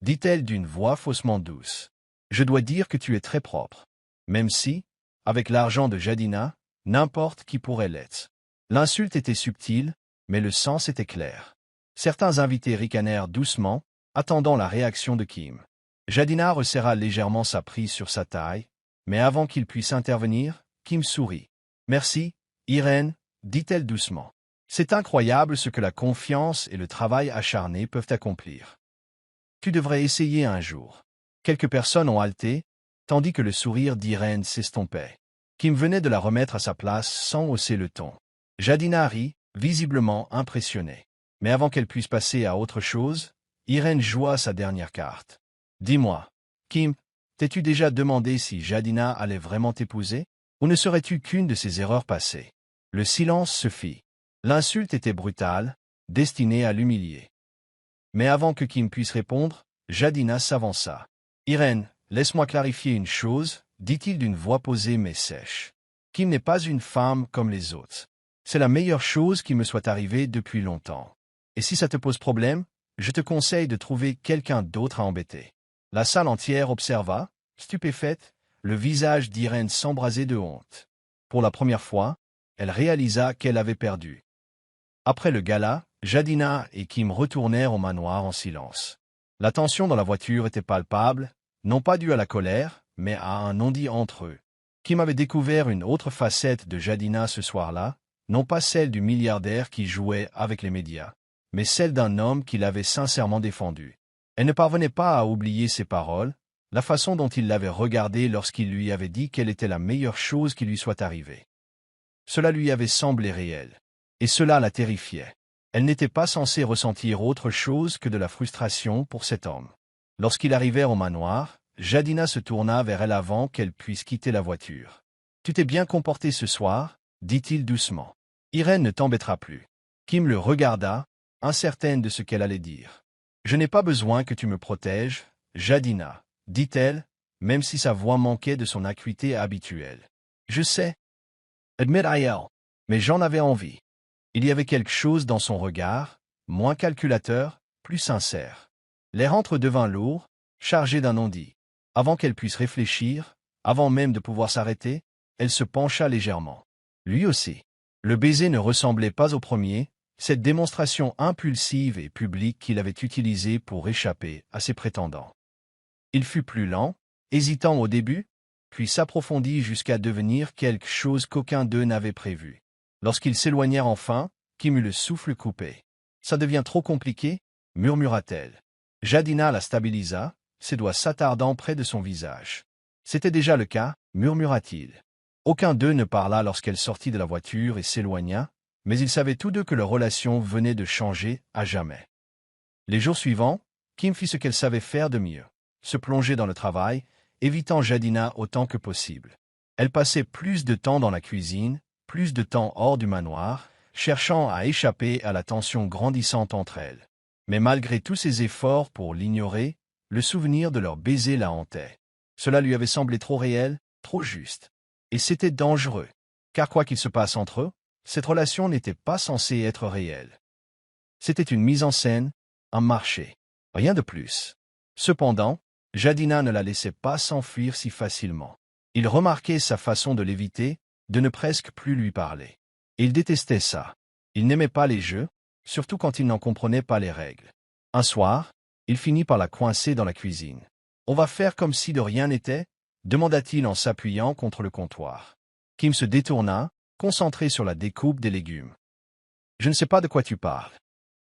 dit-elle d'une voix faussement douce. « Je dois dire que tu es très propre. Même si, avec l'argent de Jadina, n'importe qui pourrait l'être. » L'insulte était subtile, mais le sens était clair. Certains invités ricanèrent doucement, attendant la réaction de Kim. Jadina resserra légèrement sa prise sur sa taille, mais avant qu'il puisse intervenir, Kim sourit. « Merci, Irène, » dit-elle doucement. « C'est incroyable ce que la confiance et le travail acharné peuvent accomplir. Tu devrais essayer un jour. » Quelques personnes ont halté, tandis que le sourire d'Irène s'estompait. Kim venait de la remettre à sa place sans hausser le ton. Jadina rit, visiblement impressionnée. Mais avant qu'elle puisse passer à autre chose, Irène joua sa dernière carte. « Dis-moi, Kim, t'es-tu déjà demandé si Jadina allait vraiment t'épouser, ou ne serais-tu qu'une de ses erreurs passées ?» Le silence se fit. L'insulte était brutale, destinée à l'humilier. Mais avant que Kim puisse répondre, Jadina s'avança. « Irène, laisse-moi clarifier une chose, » dit-il d'une voix posée mais sèche. « Kim n'est pas une femme comme les autres. C'est la meilleure chose qui me soit arrivée depuis longtemps. Et si ça te pose problème, je te conseille de trouver quelqu'un d'autre à embêter. » La salle entière observa, stupéfaite, le visage d'Irène s'embrasait de honte. Pour la première fois, elle réalisa qu'elle avait perdu. Après le gala, Jadina et Kim retournèrent au manoir en silence. La tension dans la voiture était palpable, non pas due à la colère, mais à un non-dit entre eux. Kim avait découvert une autre facette de Jadina ce soir-là, non pas celle du milliardaire qui jouait avec les médias, mais celle d'un homme qui l'avait sincèrement défendu. Elle ne parvenait pas à oublier ses paroles, la façon dont il l'avait regardée lorsqu'il lui avait dit quelle était la meilleure chose qui lui soit arrivée. Cela lui avait semblé réel. Et cela la terrifiait. Elle n'était pas censée ressentir autre chose que de la frustration pour cet homme. Lorsqu'ils arrivèrent au manoir, Jadina se tourna vers elle avant qu'elle puisse quitter la voiture. « Tu t'es bien comporté ce soir » dit-il doucement. « Irène ne t'embêtera plus. » Kim le regarda, incertaine de ce qu'elle allait dire. « Je n'ai pas besoin que tu me protèges, Jadina, » dit-elle, même si sa voix manquait de son acuité habituelle. « Je sais. » Admit I.L. Mais j'en avais envie. Il y avait quelque chose dans son regard, moins calculateur, plus sincère. L'air entre devint lourd, chargé d'un non-dit. Avant qu'elle puisse réfléchir, avant même de pouvoir s'arrêter, elle se pencha légèrement. Lui aussi. Le baiser ne ressemblait pas au premier, cette démonstration impulsive et publique qu'il avait utilisée pour échapper à ses prétendants. Il fut plus lent, hésitant au début, puis s'approfondit jusqu'à devenir quelque chose qu'aucun d'eux n'avait prévu. Lorsqu'ils s'éloignèrent enfin, Kim eut le souffle coupé. « Ça devient trop compliqué » murmura-t-elle. Jadina la stabilisa, ses doigts s'attardant près de son visage. « C'était déjà le cas » murmura-t-il. Aucun d'eux ne parla lorsqu'elle sortit de la voiture et s'éloigna, mais ils savaient tous deux que leur relation venait de changer à jamais. Les jours suivants, Kim fit ce qu'elle savait faire de mieux, se plonger dans le travail, évitant Jadina autant que possible. Elle passait plus de temps dans la cuisine, plus de temps hors du manoir, cherchant à échapper à la tension grandissante entre elles. Mais malgré tous ses efforts pour l'ignorer, le souvenir de leur baiser la hantait. Cela lui avait semblé trop réel, trop juste. Et c'était dangereux, car quoi qu'il se passe entre eux, cette relation n'était pas censée être réelle. C'était une mise en scène, un marché, rien de plus. Cependant, Jadina ne la laissait pas s'enfuir si facilement. Il remarquait sa façon de l'éviter, de ne presque plus lui parler. Il détestait ça. Il n'aimait pas les jeux, surtout quand il n'en comprenait pas les règles. Un soir, il finit par la coincer dans la cuisine. « On va faire comme si de rien n'était » demanda-t-il en s'appuyant contre le comptoir. Kim se détourna, concentré sur la découpe des légumes. « Je ne sais pas de quoi tu parles. »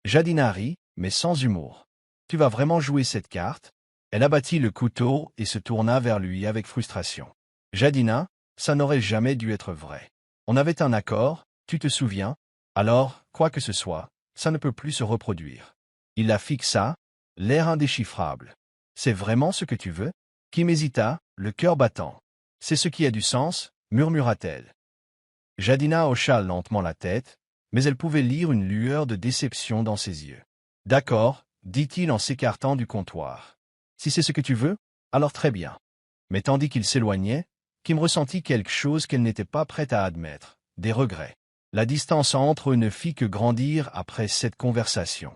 Jadina rit, mais sans humour. « Tu vas vraiment jouer cette carte ?» Elle abattit le couteau et se tourna vers lui avec frustration. « Jadina, ça n'aurait jamais dû être vrai. On avait un accord, tu te souviens? Alors, quoi que ce soit, ça ne peut plus se reproduire. » Il la fixa, l'air indéchiffrable. « C'est vraiment ce que tu veux ?» Kim hésita, le cœur battant. « C'est ce qui a du sens » murmura-t-elle. Jadina hocha lentement la tête, mais elle pouvait lire une lueur de déception dans ses yeux. « D'accord, » dit-il en s'écartant du comptoir. « Si c'est ce que tu veux, alors très bien. » Mais tandis qu'il s'éloignait, Kim ressentit quelque chose qu'elle n'était pas prête à admettre, des regrets. La distance entre eux ne fit que grandir après cette conversation.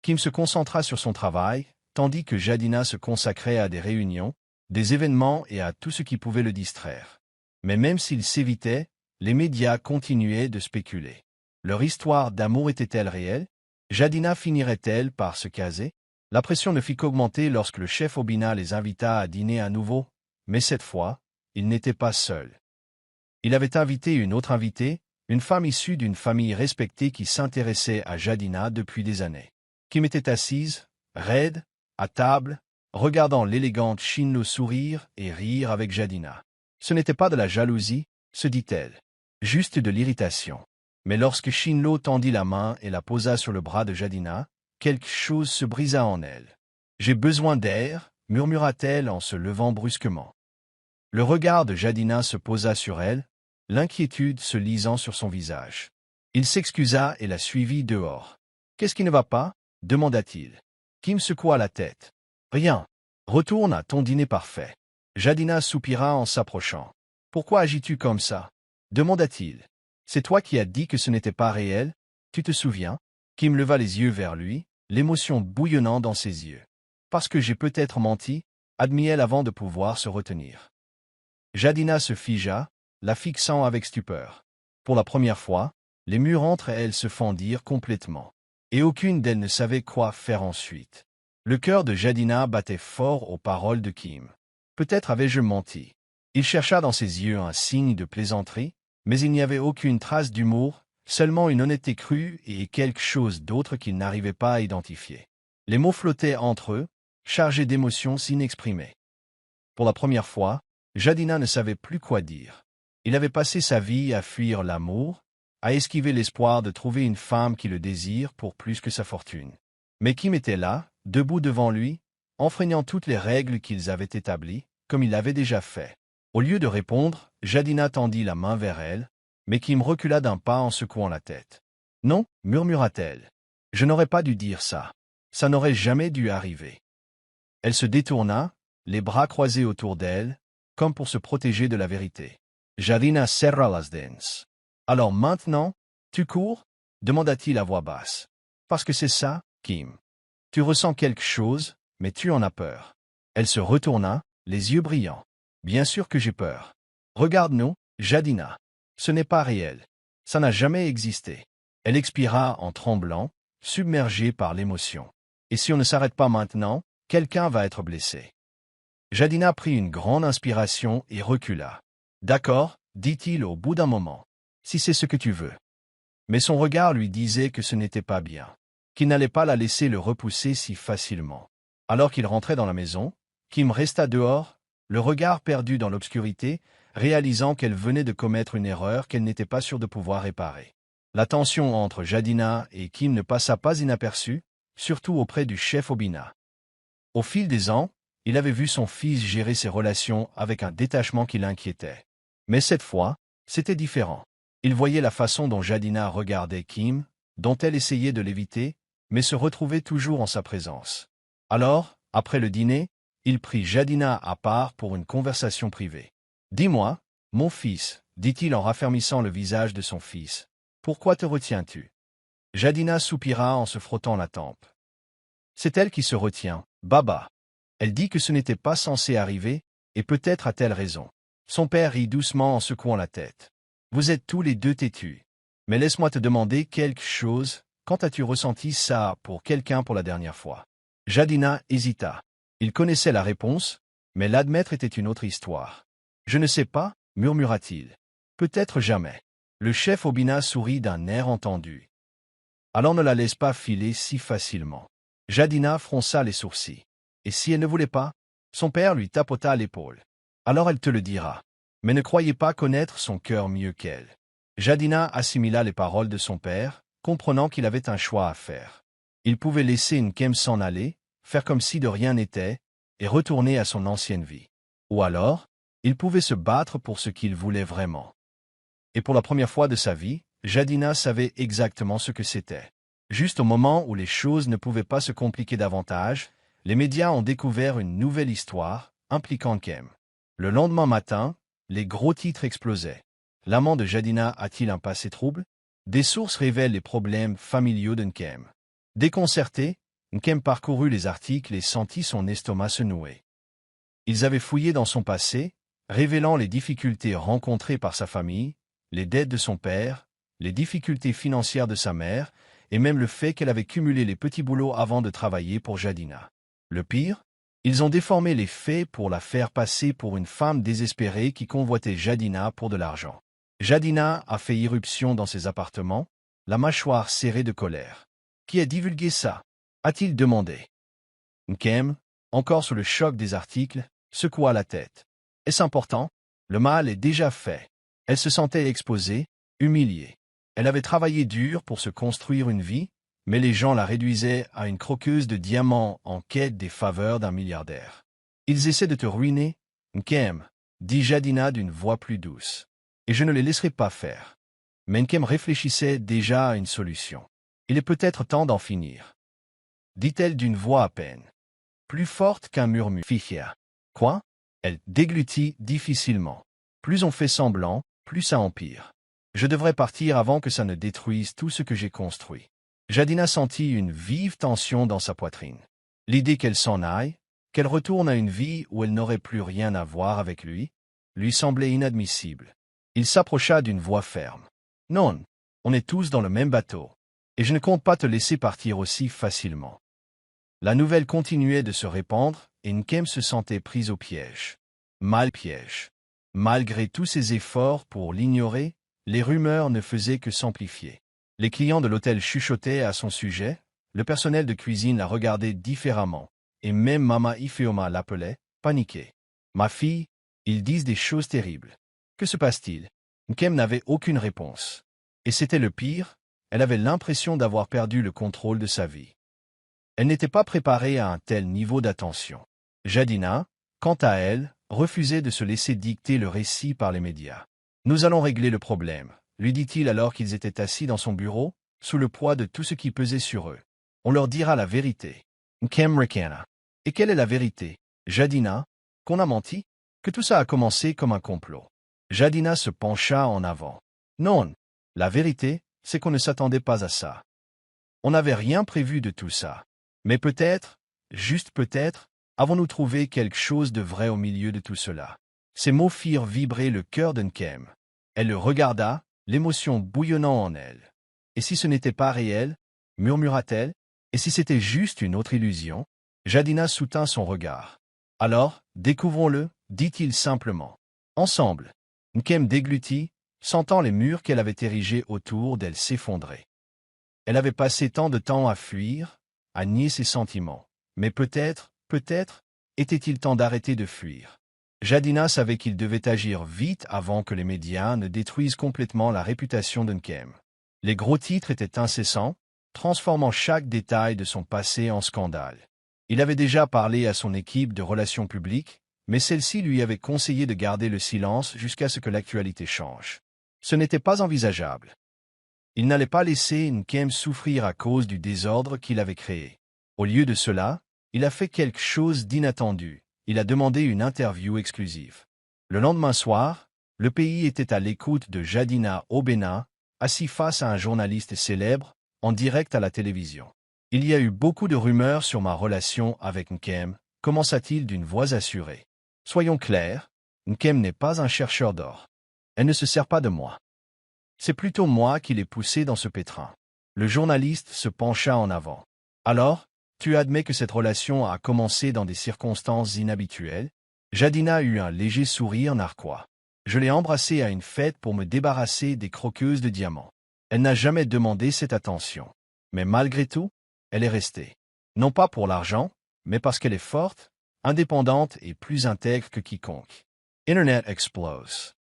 Kim se concentra sur son travail, tandis que Jadina se consacrait à des réunions, des événements et à tout ce qui pouvait le distraire. Mais même s'ils s'évitaient, les médias continuaient de spéculer. Leur histoire d'amour était-elle réelle? Jadina finirait-elle par se caser? La pression ne fit qu'augmenter lorsque le chef Obina les invita à dîner à nouveau, mais cette fois, il n'était pas seul. Il avait invité une autre invitée, une femme issue d'une famille respectée qui s'intéressait à Jadina depuis des années. Kim était assise, raide, à table, regardant l'élégante Shinlo sourire et rire avec Jadina. Ce n'était pas de la jalousie, se dit-elle, juste de l'irritation. Mais lorsque Shinlo tendit la main et la posa sur le bras de Jadina, quelque chose se brisa en elle. « J'ai besoin d'air » murmura-t-elle en se levant brusquement. Le regard de Jadina se posa sur elle, l'inquiétude se lisant sur son visage. Il s'excusa et la suivit dehors. « Qu'est-ce qui ne va pas ?» demanda-t-il. Kim secoua la tête. « Rien. Retourne à ton dîner parfait. » Jadina soupira en s'approchant. « Pourquoi agis-tu comme ça ?» demanda-t-il. « C'est toi qui as dit que ce n'était pas réel, tu te souviens ?» Kim leva les yeux vers lui, l'émotion bouillonnant dans ses yeux. « Parce que j'ai peut-être menti » admit-elle avant de pouvoir se retenir. Jadina se figea, la fixant avec stupeur. Pour la première fois, les murs entre elles se fendirent complètement. Et aucune d'elles ne savait quoi faire ensuite. Le cœur de Jadina battait fort aux paroles de Kim. Peut-être avais-je menti. Il chercha dans ses yeux un signe de plaisanterie, mais il n'y avait aucune trace d'humour, seulement une honnêteté crue et quelque chose d'autre qu'il n'arrivait pas à identifier. Les mots flottaient entre eux, chargés d'émotions inexprimées. Pour la première fois, Jadina ne savait plus quoi dire. Il avait passé sa vie à fuir l'amour, à esquiver l'espoir de trouver une femme qui le désire pour plus que sa fortune. Mais Kim était là, debout devant lui, enfreignant toutes les règles qu'ils avaient établies, comme il l'avait déjà fait. Au lieu de répondre, Jadina tendit la main vers elle, mais Kim recula d'un pas en secouant la tête. « Non, murmura-t-elle. Je n'aurais pas dû dire ça. Ça n'aurait jamais dû arriver. » Elle se détourna, les bras croisés autour d'elle, comme pour se protéger de la vérité. Jadina serra las dents. « Alors maintenant, tu cours ?» demanda-t-il à voix basse. « Parce que c'est ça, Kim. Tu ressens quelque chose, mais tu en as peur. » Elle se retourna, les yeux brillants. « Bien sûr que j'ai peur. Regarde-nous, Jadina. Ce n'est pas réel. Ça n'a jamais existé. » Elle expira en tremblant, submergée par l'émotion. « Et si on ne s'arrête pas maintenant, quelqu'un va être blessé. » Jadina prit une grande inspiration et recula. « D'accord, dit-il au bout d'un moment, si c'est ce que tu veux. » Mais son regard lui disait que ce n'était pas bien, qu'il n'allait pas la laisser le repousser si facilement. Alors qu'il rentrait dans la maison, Kim resta dehors, le regard perdu dans l'obscurité, réalisant qu'elle venait de commettre une erreur qu'elle n'était pas sûre de pouvoir réparer. La tension entre Jadina et Kim ne passa pas inaperçue, surtout auprès du chef Obina. Au fil des ans, il avait vu son fils gérer ses relations avec un détachement qui l'inquiétait. Mais cette fois, c'était différent. Il voyait la façon dont Jadina regardait Kim, dont elle essayait de l'éviter, mais se retrouvait toujours en sa présence. Alors, après le dîner, il prit Jadina à part pour une conversation privée. « Dis-moi, mon fils, dit-il en raffermissant le visage de son fils, pourquoi te retiens-tu » Jadina soupira en se frottant la tempe. « C'est elle qui se retient, Baba. Elle dit que ce n'était pas censé arriver, et peut-être a-t-elle raison. » Son père rit doucement en secouant la tête. « Vous êtes tous les deux têtus. Mais laisse-moi te demander quelque chose, quand as-tu ressenti ça pour quelqu'un pour la dernière fois ?» Jadina hésita. Il connaissait la réponse, mais l'admettre était une autre histoire. « Je ne sais pas, murmura-t-il. Peut-être jamais. » Le chef Obina sourit d'un air entendu. « Alors ne la laisse pas filer si facilement. » Jadina fronça les sourcils. « Et si elle ne voulait pas ?» Son père lui tapota l'épaule. « Alors elle te le dira. Mais ne croyez pas connaître son cœur mieux qu'elle. » Jadina assimila les paroles de son père, comprenant qu'il avait un choix à faire. Il pouvait laisser Nkem s'en aller, faire comme si de rien n'était, et retourner à son ancienne vie. Ou alors, il pouvait se battre pour ce qu'il voulait vraiment. Et pour la première fois de sa vie, Jadina savait exactement ce que c'était. Juste au moment où les choses ne pouvaient pas se compliquer davantage, les médias ont découvert une nouvelle histoire, impliquant Nkem. Le lendemain matin, les gros titres explosaient. L'amant de Jadina a-t-il un passé trouble? Des sources révèlent les problèmes familiaux de Nkem. Déconcerté, Nkem parcourut les articles et sentit son estomac se nouer. Ils avaient fouillé dans son passé, révélant les difficultés rencontrées par sa famille, les dettes de son père, les difficultés financières de sa mère, et même le fait qu'elle avait cumulé les petits boulots avant de travailler pour Jadina. Le pire, ils ont déformé les faits pour la faire passer pour une femme désespérée qui convoitait Jadina pour de l'argent. Jadina a fait irruption dans ses appartements, la mâchoire serrée de colère. « Qui a divulgué ça ?» a-t-il demandé. Nkem, encore sous le choc des articles, secoua la tête. « Est-ce important? Le mal est déjà fait. » Elle se sentait exposée, humiliée. Elle avait travaillé dur pour se construire une vie, mais les gens la réduisaient à une croqueuse de diamants en quête des faveurs d'un milliardaire. « Ils essaient de te ruiner, Nkem, » dit Jadina d'une voix plus douce. « Et je ne les laisserai pas faire. » Mais Nkem réfléchissait déjà à une solution. « Il est peut-être temps d'en finir. » dit-elle d'une voix à peine plus forte qu'un murmure. Fihia. Quoi? Elle déglutit difficilement. Plus on fait semblant, plus ça empire. Je devrais partir avant que ça ne détruise tout ce que j'ai construit. Jadina sentit une vive tension dans sa poitrine. L'idée qu'elle s'en aille, qu'elle retourne à une vie où elle n'aurait plus rien à voir avec lui, lui semblait inadmissible. Il s'approcha d'une voix ferme. « Non, on est tous dans le même bateau. Et je ne compte pas te laisser partir aussi facilement. » La nouvelle continuait de se répandre, et Nkem se sentait prise au piège. Piège. Malgré tous ses efforts pour l'ignorer, les rumeurs ne faisaient que s'amplifier. Les clients de l'hôtel chuchotaient à son sujet, le personnel de cuisine la regardait différemment, et même Mama Ifeoma l'appelait, paniquée. « Ma fille, ils disent des choses terribles. Que se passe-t-il » Nkem n'avait aucune réponse. Et c'était le pire, elle avait l'impression d'avoir perdu le contrôle de sa vie. Elle n'était pas préparée à un tel niveau d'attention. Jadina, quant à elle, refusait de se laisser dicter le récit par les médias. « Nous allons régler le problème », lui dit-il alors qu'ils étaient assis dans son bureau, sous le poids de tout ce qui pesait sur eux. « On leur dira la vérité. » Nkem ricana. « Et quelle est la vérité, Jadina? Qu'on a menti? Que tout ça a commencé comme un complot. » Jadina se pencha en avant. « Non, la vérité, c'est qu'on ne s'attendait pas à ça. On n'avait rien prévu de tout ça. Mais peut-être, juste peut-être, avons-nous trouvé quelque chose de vrai au milieu de tout cela. » Ces mots firent vibrer le cœur de Nkem. Elle le regarda, l'émotion bouillonnant en elle. « Et si ce n'était pas réel » murmura-t-elle. « Et si c'était juste une autre illusion ?» Jadina soutint son regard. « Alors, découvrons-le » dit-il simplement. Ensemble. Nkem déglutit, sentant les murs qu'elle avait érigés autour d'elle s'effondrer. Elle avait passé tant de temps à fuir, à nier ses sentiments. Mais peut-être, était-il temps d'arrêter de fuir. Jadina savait qu'il devait agir vite avant que les médias ne détruisent complètement la réputation de Nkem. Les gros titres étaient incessants, transformant chaque détail de son passé en scandale. Il avait déjà parlé à son équipe de relations publiques, mais celle-ci lui avait conseillé de garder le silence jusqu'à ce que l'actualité change. Ce n'était pas envisageable. Il n'allait pas laisser Nkem souffrir à cause du désordre qu'il avait créé. Au lieu de cela, il a fait quelque chose d'inattendu. Il a demandé une interview exclusive. Le lendemain soir, le pays était à l'écoute de Jadina au Bénin, assis face à un journaliste célèbre, en direct à la télévision. « Il y a eu beaucoup de rumeurs sur ma relation avec Nkem », commença-t-il d'une voix assurée. « Soyons clairs, Nkem n'est pas un chercheur d'or. Elle ne se sert pas de moi. C'est plutôt moi qui l'ai poussé dans ce pétrin. » Le journaliste se pencha en avant. « Alors, tu admets que cette relation a commencé dans des circonstances inhabituelles ?» Jadina eut un léger sourire narquois. « Je l'ai embrassée à une fête pour me débarrasser des croqueuses de diamants. Elle n'a jamais demandé cette attention. Mais malgré tout, elle est restée. Non pas pour l'argent, mais parce qu'elle est forte, indépendante et plus intègre que quiconque. » Internet explose.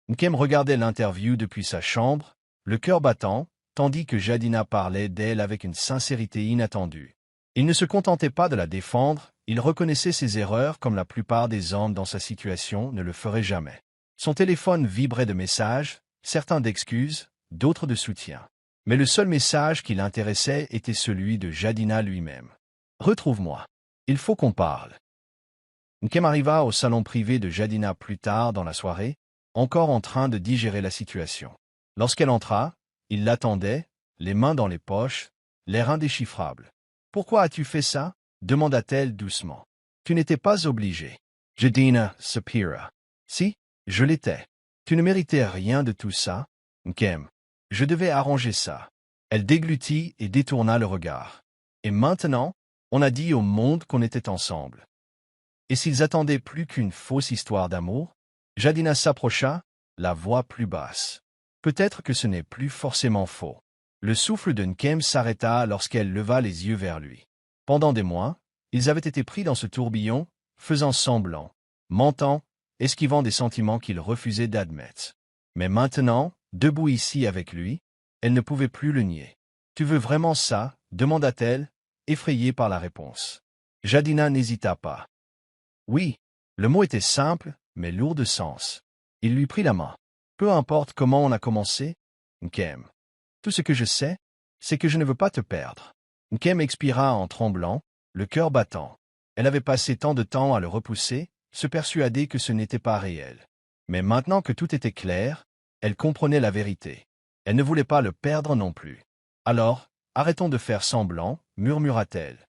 Nkem regardait l'interview depuis sa chambre, le cœur battant, tandis que Jadina parlait d'elle avec une sincérité inattendue. Il ne se contentait pas de la défendre, il reconnaissait ses erreurs comme la plupart des hommes dans sa situation ne le feraient jamais. Son téléphone vibrait de messages, certains d'excuses, d'autres de soutien. Mais le seul message qui l'intéressait était celui de Jadina lui-même. « Retrouve-moi. Il faut qu'on parle. » Nkem arriva au salon privé de Jadina plus tard dans la soirée, encore en train de digérer la situation. Lorsqu'elle entra, il l'attendait, les mains dans les poches, l'air indéchiffrable. « Pourquoi as-tu fait ça » demanda-t-elle doucement. « Tu n'étais pas obligé. » Jadina soupira. « Si, je l'étais. Tu ne méritais rien de tout ça, Nkem. Je devais arranger ça. » Elle déglutit et détourna le regard. « Et maintenant, on a dit au monde qu'on était ensemble. » Et s'ils attendaient plus qu'une fausse histoire d'amour? Jadina s'approcha, la voix plus basse. « Peut-être que ce n'est plus forcément faux. » Le souffle de Nkem s'arrêta lorsqu'elle leva les yeux vers lui. Pendant des mois, ils avaient été pris dans ce tourbillon, faisant semblant, mentant, esquivant des sentiments qu'ils refusaient d'admettre. Mais maintenant, debout ici avec lui, elle ne pouvait plus le nier. « Tu veux vraiment ça » demanda-t-elle, effrayée par la réponse. Jadina n'hésita pas. Oui, le mot était simple, mais lourd de sens. Il lui prit la main. « Peu importe comment on a commencé, Nkem. Tout ce que je sais, c'est que je ne veux pas te perdre. » Nkem expira en tremblant, le cœur battant. Elle avait passé tant de temps à le repousser, se persuader que ce n'était pas réel. Mais maintenant que tout était clair, elle comprenait la vérité. Elle ne voulait pas le perdre non plus. « Alors, arrêtons de faire semblant, » murmura-t-elle.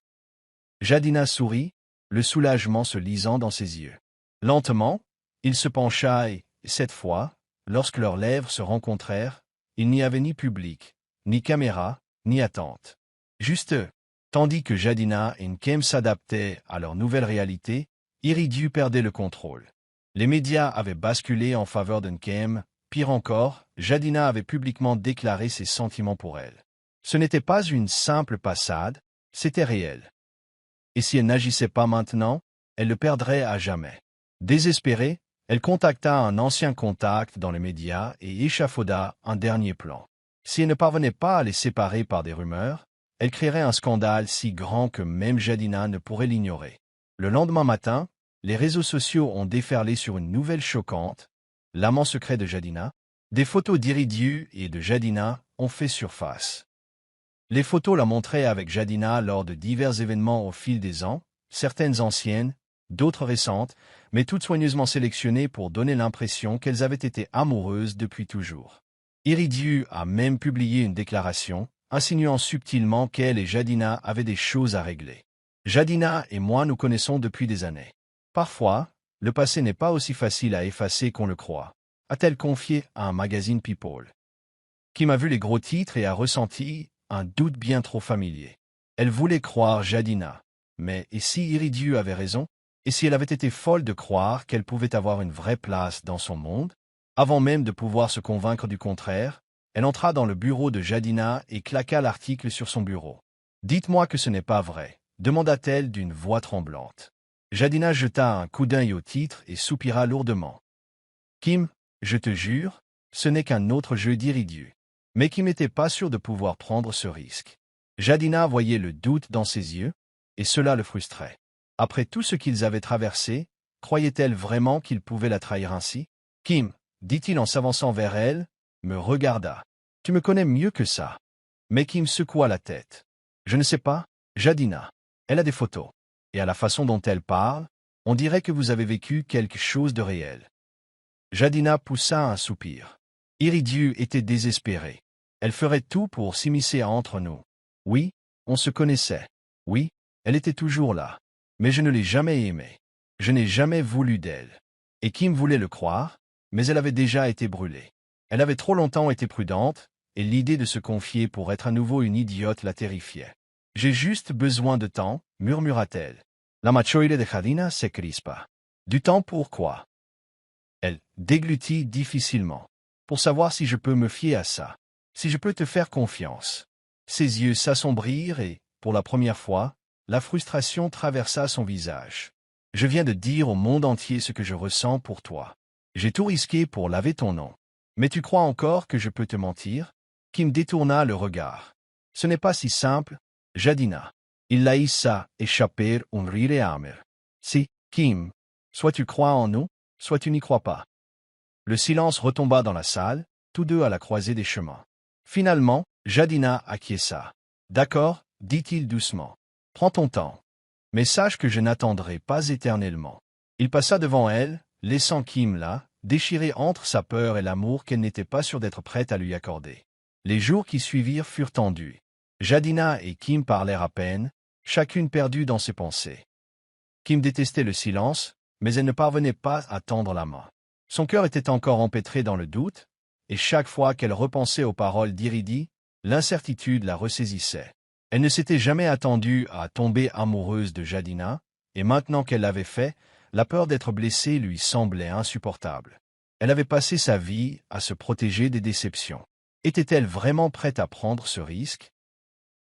Jadina sourit, le soulagement se lisant dans ses yeux. Lentement, Il se pencha et, cette fois, lorsque leurs lèvres se rencontrèrent, il n'y avait ni public, ni caméra, ni attente. Juste eux. Tandis que Jadina et Nkem s'adaptaient à leur nouvelle réalité, Iridiu perdait le contrôle. Les médias avaient basculé en faveur de Nkem. Pire encore, Jadina avait publiquement déclaré ses sentiments pour elle. Ce n'était pas une simple passade, c'était réel. Et si elle n'agissait pas maintenant, elle le perdrait à jamais. Désespérée, elle contacta un ancien contact dans les médias et échafauda un dernier plan. Si elle ne parvenait pas à les séparer par des rumeurs, elle créerait un scandale si grand que même Jadina ne pourrait l'ignorer. Le lendemain matin, les réseaux sociaux ont déferlé sur une nouvelle choquante, l'amant secret de Jadina. Des photos d'Iridiu et de Jadina ont fait surface. Les photos la montraient avec Jadina lors de divers événements au fil des ans, certaines anciennes, d'autres récentes, mais toutes soigneusement sélectionnées pour donner l'impression qu'elles avaient été amoureuses depuis toujours. Iridiu a même publié une déclaration, insinuant subtilement qu'elle et Jadina avaient des choses à régler. Jadina et moi nous connaissons depuis des années. Parfois, le passé n'est pas aussi facile à effacer qu'on le croit, a-t-elle confié à un magazine People. Kim a vu les gros titres et a ressenti un doute bien trop familier. Elle voulait croire Jadina, mais et si Iridiu avait raison? Et si elle avait été folle de croire qu'elle pouvait avoir une vraie place dans son monde? Avant même de pouvoir se convaincre du contraire, elle entra dans le bureau de Jadina et claqua l'article sur son bureau. « Dites-moi que ce n'est pas vrai », demanda-t-elle d'une voix tremblante. Jadina jeta un coup d'œil au titre et soupira lourdement. « Kim, je te jure, ce n'est qu'un autre jeu d'Iridiu. » Mais Kim n'était pas sûr de pouvoir prendre ce risque. Jadina voyait le doute dans ses yeux, et cela le frustrait. Après tout ce qu'ils avaient traversé, croyait-elle vraiment qu'il pouvait la trahir ainsi? « Kim, dit-il en s'avançant vers elle, me regarda. Tu me connais mieux que ça. » Mais Kim secoua la tête. « Je ne sais pas, Jadina. Elle a des photos. Et à la façon dont elle parle, on dirait que vous avez vécu quelque chose de réel. » Jadina poussa un soupir. Iridiu était désespérée. Elle ferait tout pour s'immiscer entre nous. Oui, on se connaissait. Oui, elle était toujours là. Mais je ne l'ai jamais aimée. Je n'ai jamais voulu d'elle. Et Kim voulait le croire, mais elle avait déjà été brûlée. Elle avait trop longtemps été prudente, et l'idée de se confier pour être à nouveau une idiote la terrifiait. « J'ai juste besoin de temps, murmura-t-elle. La machoide de Jadina se crispa. Du temps pour quoi? Elle déglutit difficilement. Pour savoir si je peux me fier à ça. Si je peux te faire confiance. Ses yeux s'assombrirent et, pour la première fois, la frustration traversa son visage. Je viens de dire au monde entier ce que je ressens pour toi. J'ai tout risqué pour laver ton nom. Mais tu crois encore que je peux te mentir? Kim détourna le regard. Ce n'est pas si simple, Jadina. Il laissa échapper un rire amer. Si, Kim, soit tu crois en nous, soit tu n'y crois pas. Le silence retomba dans la salle, tous deux à la croisée des chemins. Finalement, Jadina acquiesça. D'accord, dit-il doucement. Prends ton temps. Mais sache que je n'attendrai pas éternellement. Il passa devant elle, laissant Kim là, déchirée entre sa peur et l'amour qu'elle n'était pas sûre d'être prête à lui accorder. Les jours qui suivirent furent tendus. Jadina et Kim parlèrent à peine, chacune perdue dans ses pensées. Kim détestait le silence, mais elle ne parvenait pas à tendre la main. Son cœur était encore empêtré dans le doute, et chaque fois qu'elle repensait aux paroles d'Iridi, l'incertitude la ressaisissait. Elle ne s'était jamais attendue à tomber amoureuse de Jadina, et maintenant qu'elle l'avait fait, la peur d'être blessée lui semblait insupportable. Elle avait passé sa vie à se protéger des déceptions. Était-elle vraiment prête à prendre ce risque?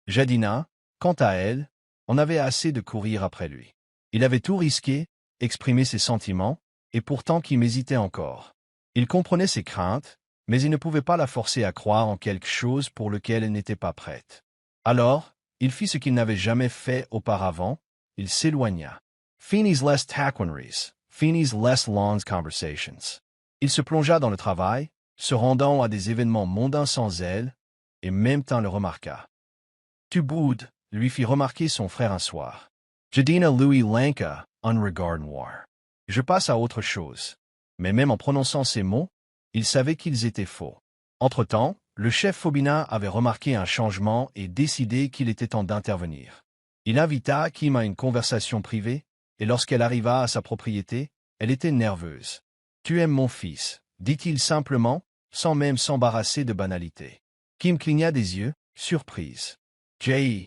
Jadina, quant à elle, en avait assez de courir après lui. Il avait tout risqué, exprimé ses sentiments, et pourtant Kim hésitait encore. Il comprenait ses craintes, mais il ne pouvait pas la forcer à croire en quelque chose pour lequel elle n'était pas prête. Alors, il fit ce qu'il n'avait jamais fait auparavant, il s'éloigna. Finis less taquaneries, finis less long conversations. Il se plongea dans le travail, se rendant à des événements mondains sans elle, et même temps le remarqua. « Tu boudes », lui fit remarquer son frère un soir. Jadina Louis Lanka, un regard noir. Je passe à autre chose. Mais même en prononçant ces mots, il savait qu'ils étaient faux. Entre-temps, le chef Fobina avait remarqué un changement et décidé qu'il était temps d'intervenir. Il invita Kim à une conversation privée, et lorsqu'elle arriva à sa propriété, elle était nerveuse. Tu aimes mon fils, dit-il simplement, sans même s'embarrasser de banalité. Kim cligna des yeux, surprise. Jay.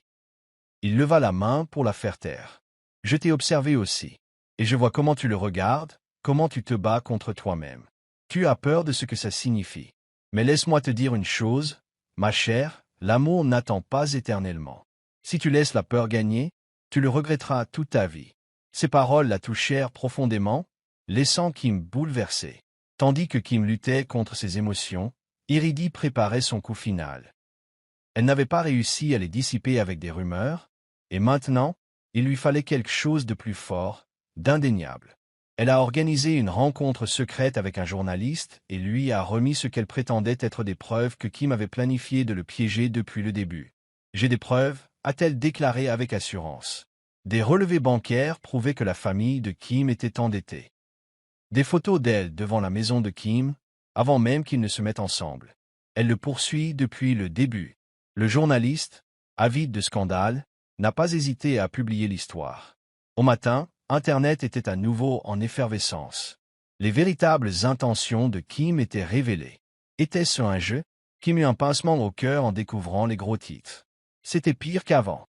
Il leva la main pour la faire taire. Je t'ai observé aussi. Et je vois comment tu le regardes, comment tu te bats contre toi-même. Tu as peur de ce que ça signifie. Mais laisse-moi te dire une chose, ma chère, l'amour n'attend pas éternellement. Si tu laisses la peur gagner, tu le regretteras toute ta vie. Ces paroles la touchèrent profondément, laissant Kim bouleversé. Tandis que Kim luttait contre ses émotions, Iridie préparait son coup final. Elle n'avait pas réussi à les dissiper avec des rumeurs, et maintenant, il lui fallait quelque chose de plus fort, d'indéniable. Elle a organisé une rencontre secrète avec un journaliste et lui a remis ce qu'elle prétendait être des preuves que Kim avait planifié de le piéger depuis le début. « J'ai des preuves », a-t-elle déclaré avec assurance. Des relevés bancaires prouvaient que la famille de Kim était endettée. Des photos d'elle devant la maison de Kim, avant même qu'ils ne se mettent ensemble. Elle le poursuit depuis le début. Le journaliste, avide de scandale, n'a pas hésité à publier l'histoire. Au matin, Internet était à nouveau en effervescence. Les véritables intentions de Kim étaient révélées. Était-ce un jeu? Kim eut un pincement au cœur en découvrant les gros titres. C'était pire qu'avant.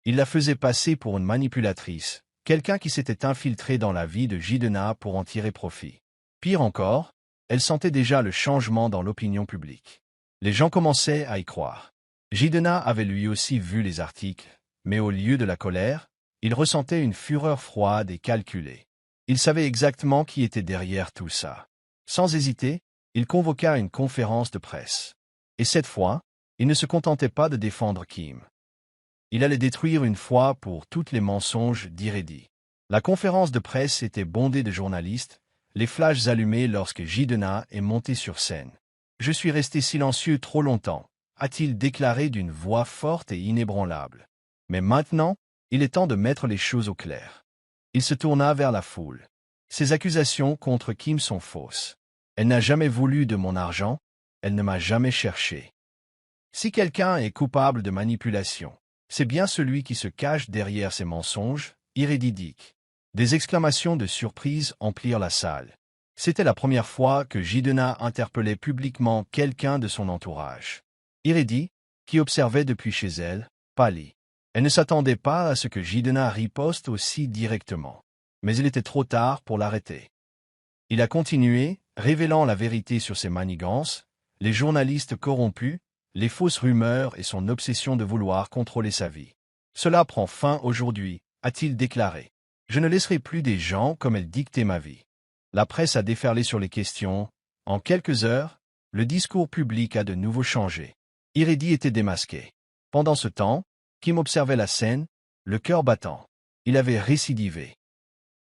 Il la faisait passer pour une manipulatrice, quelqu'un qui s'était infiltré dans la vie de Jidenna pour en tirer profit. Pire encore, elle sentait déjà le changement dans l'opinion publique. Les gens commençaient à y croire. Jidenna avait lui aussi vu les articles, mais au lieu de la colère, il ressentait une fureur froide et calculée. Il savait exactement qui était derrière tout ça. Sans hésiter, il convoqua une conférence de presse. Et cette fois, il ne se contentait pas de défendre Kim. Il allait détruire une fois pour toutes les mensonges d'Iridie. La conférence de presse était bondée de journalistes, les flashs allumés lorsque Jidenna est monté sur scène. « Je suis resté silencieux trop longtemps », a-t-il déclaré d'une voix forte et inébranlable. Mais maintenant, il est temps de mettre les choses au clair. Il se tourna vers la foule. Ces accusations contre Kim sont fausses. Elle n'a jamais voulu de mon argent, elle ne m'a jamais cherché. Si quelqu'un est coupable de manipulation, c'est bien celui qui se cache derrière ces mensonges, iridiques. Des exclamations de surprise emplirent la salle. C'était la première fois que Jidenna interpellait publiquement quelqu'un de son entourage. Iridie, qui observait depuis chez elle, pâlit. Elle ne s'attendait pas à ce que Jidenna riposte aussi directement. Mais il était trop tard pour l'arrêter. Il a continué, révélant la vérité sur ses manigances, les journalistes corrompus, les fausses rumeurs et son obsession de vouloir contrôler sa vie. Cela prend fin aujourd'hui, a-t-il déclaré. Je ne laisserai plus des gens comme elle dicter ma vie. La presse a déferlé sur les questions. En quelques heures, le discours public a de nouveau changé. Iridie était démasqué. Pendant ce temps, Kim observait la scène, le cœur battant. Il avait récidivé.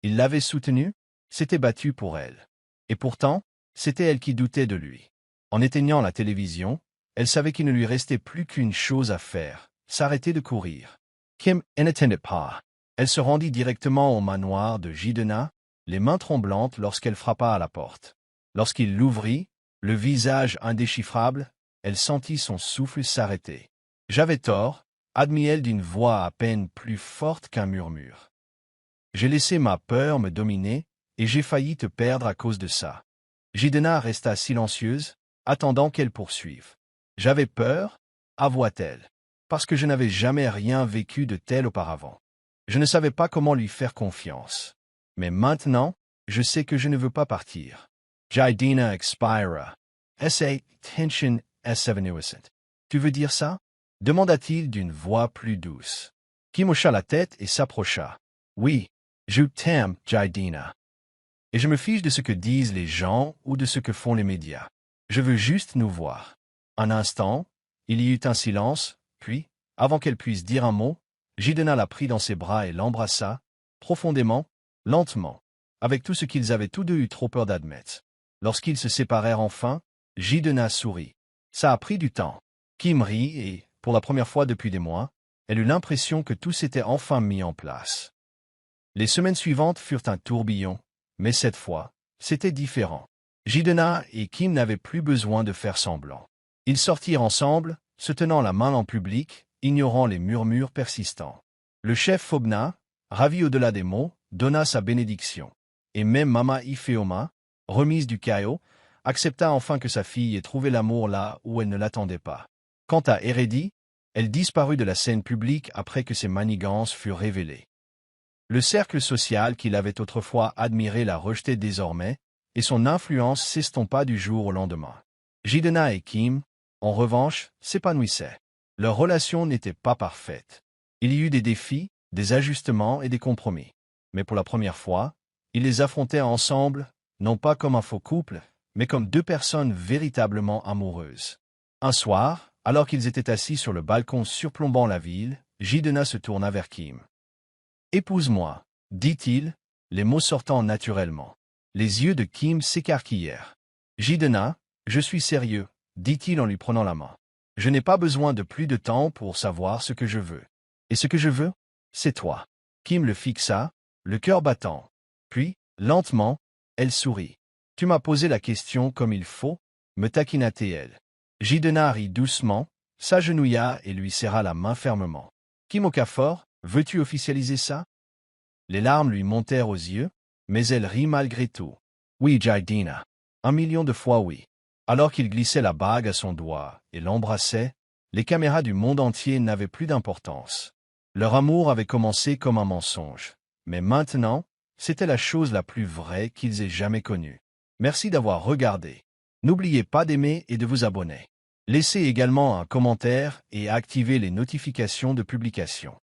Il l'avait soutenue, s'était battu pour elle. Et pourtant, c'était elle qui doutait de lui. En éteignant la télévision, elle savait qu'il ne lui restait plus qu'une chose à faire, s'arrêter de courir. Kim n'attendait pas. Elle se rendit directement au manoir de Jidenna, les mains tremblantes lorsqu'elle frappa à la porte. Lorsqu'il l'ouvrit, le visage indéchiffrable, elle sentit son souffle s'arrêter. « J'avais tort », admit-elle d'une voix à peine plus forte qu'un murmure. « J'ai laissé ma peur me dominer, et j'ai failli te perdre à cause de ça. » Jidenna resta silencieuse, attendant qu'elle poursuive. « J'avais peur » avoua-t-elle, parce que je n'avais jamais rien vécu de tel auparavant. Je ne savais pas comment lui faire confiance. Mais maintenant, je sais que je ne veux pas partir. Jidenna expira. S.A. Tension S7 Tu veux dire ça? Demanda-t-il d'une voix plus douce. Kim hocha la tête et s'approcha. Oui, je t'aime, Jidenna. Et je me fiche de ce que disent les gens ou de ce que font les médias. Je veux juste nous voir. Un instant, il y eut un silence, puis, avant qu'elle puisse dire un mot, Jidenna la prit dans ses bras et l'embrassa, profondément, lentement, avec tout ce qu'ils avaient tous deux eu trop peur d'admettre. Lorsqu'ils se séparèrent enfin, Jidenna sourit. Ça a pris du temps. Kim rit et, pour la première fois depuis des mois, elle eut l'impression que tout s'était enfin mis en place. Les semaines suivantes furent un tourbillon, mais cette fois, c'était différent. Jidenna et Kim n'avaient plus besoin de faire semblant. Ils sortirent ensemble, se tenant la main en public, ignorant les murmures persistants. Le chef Phobna, ravi au-delà des mots, donna sa bénédiction. Et même Mama Ifeoma, remise du chaos, accepta enfin que sa fille ait trouvé l'amour là où elle ne l'attendait pas. Quant à Herédie, elle disparut de la scène publique après que ses manigances furent révélées. Le cercle social qu'il avait autrefois admiré la rejetait désormais, et son influence s'estompa du jour au lendemain. Jidenna et Kim, en revanche, s'épanouissaient. Leur relation n'était pas parfaite. Il y eut des défis, des ajustements et des compromis. Mais pour la première fois, ils les affrontaient ensemble, non pas comme un faux couple, mais comme deux personnes véritablement amoureuses. Un soir, alors qu'ils étaient assis sur le balcon surplombant la ville, Jidenna se tourna vers Kim. « Épouse-moi, dit-il, les mots sortant naturellement. Les yeux de Kim s'écarquillèrent. « Jidenna, je suis sérieux, dit-il en lui prenant la main. Je n'ai pas besoin de plus de temps pour savoir ce que je veux. Et ce que je veux, c'est toi. Kim le fixa, le cœur battant. Puis, lentement, elle sourit. Tu m'as posé la question comme il faut, me taquina-t-elle. Jidenna rit doucement, s'agenouilla et lui serra la main fermement. Kim Okafor, veux-tu officialiser ça? Les larmes lui montèrent aux yeux, mais elle rit malgré tout. Oui, Jidenna. 1 million de fois oui. Alors qu'il glissait la bague à son doigt et l'embrassait, les caméras du monde entier n'avaient plus d'importance. Leur amour avait commencé comme un mensonge, mais maintenant, c'était la chose la plus vraie qu'ils aient jamais connue. Merci d'avoir regardé. N'oubliez pas d'aimer et de vous abonner. Laissez également un commentaire et activez les notifications de publication.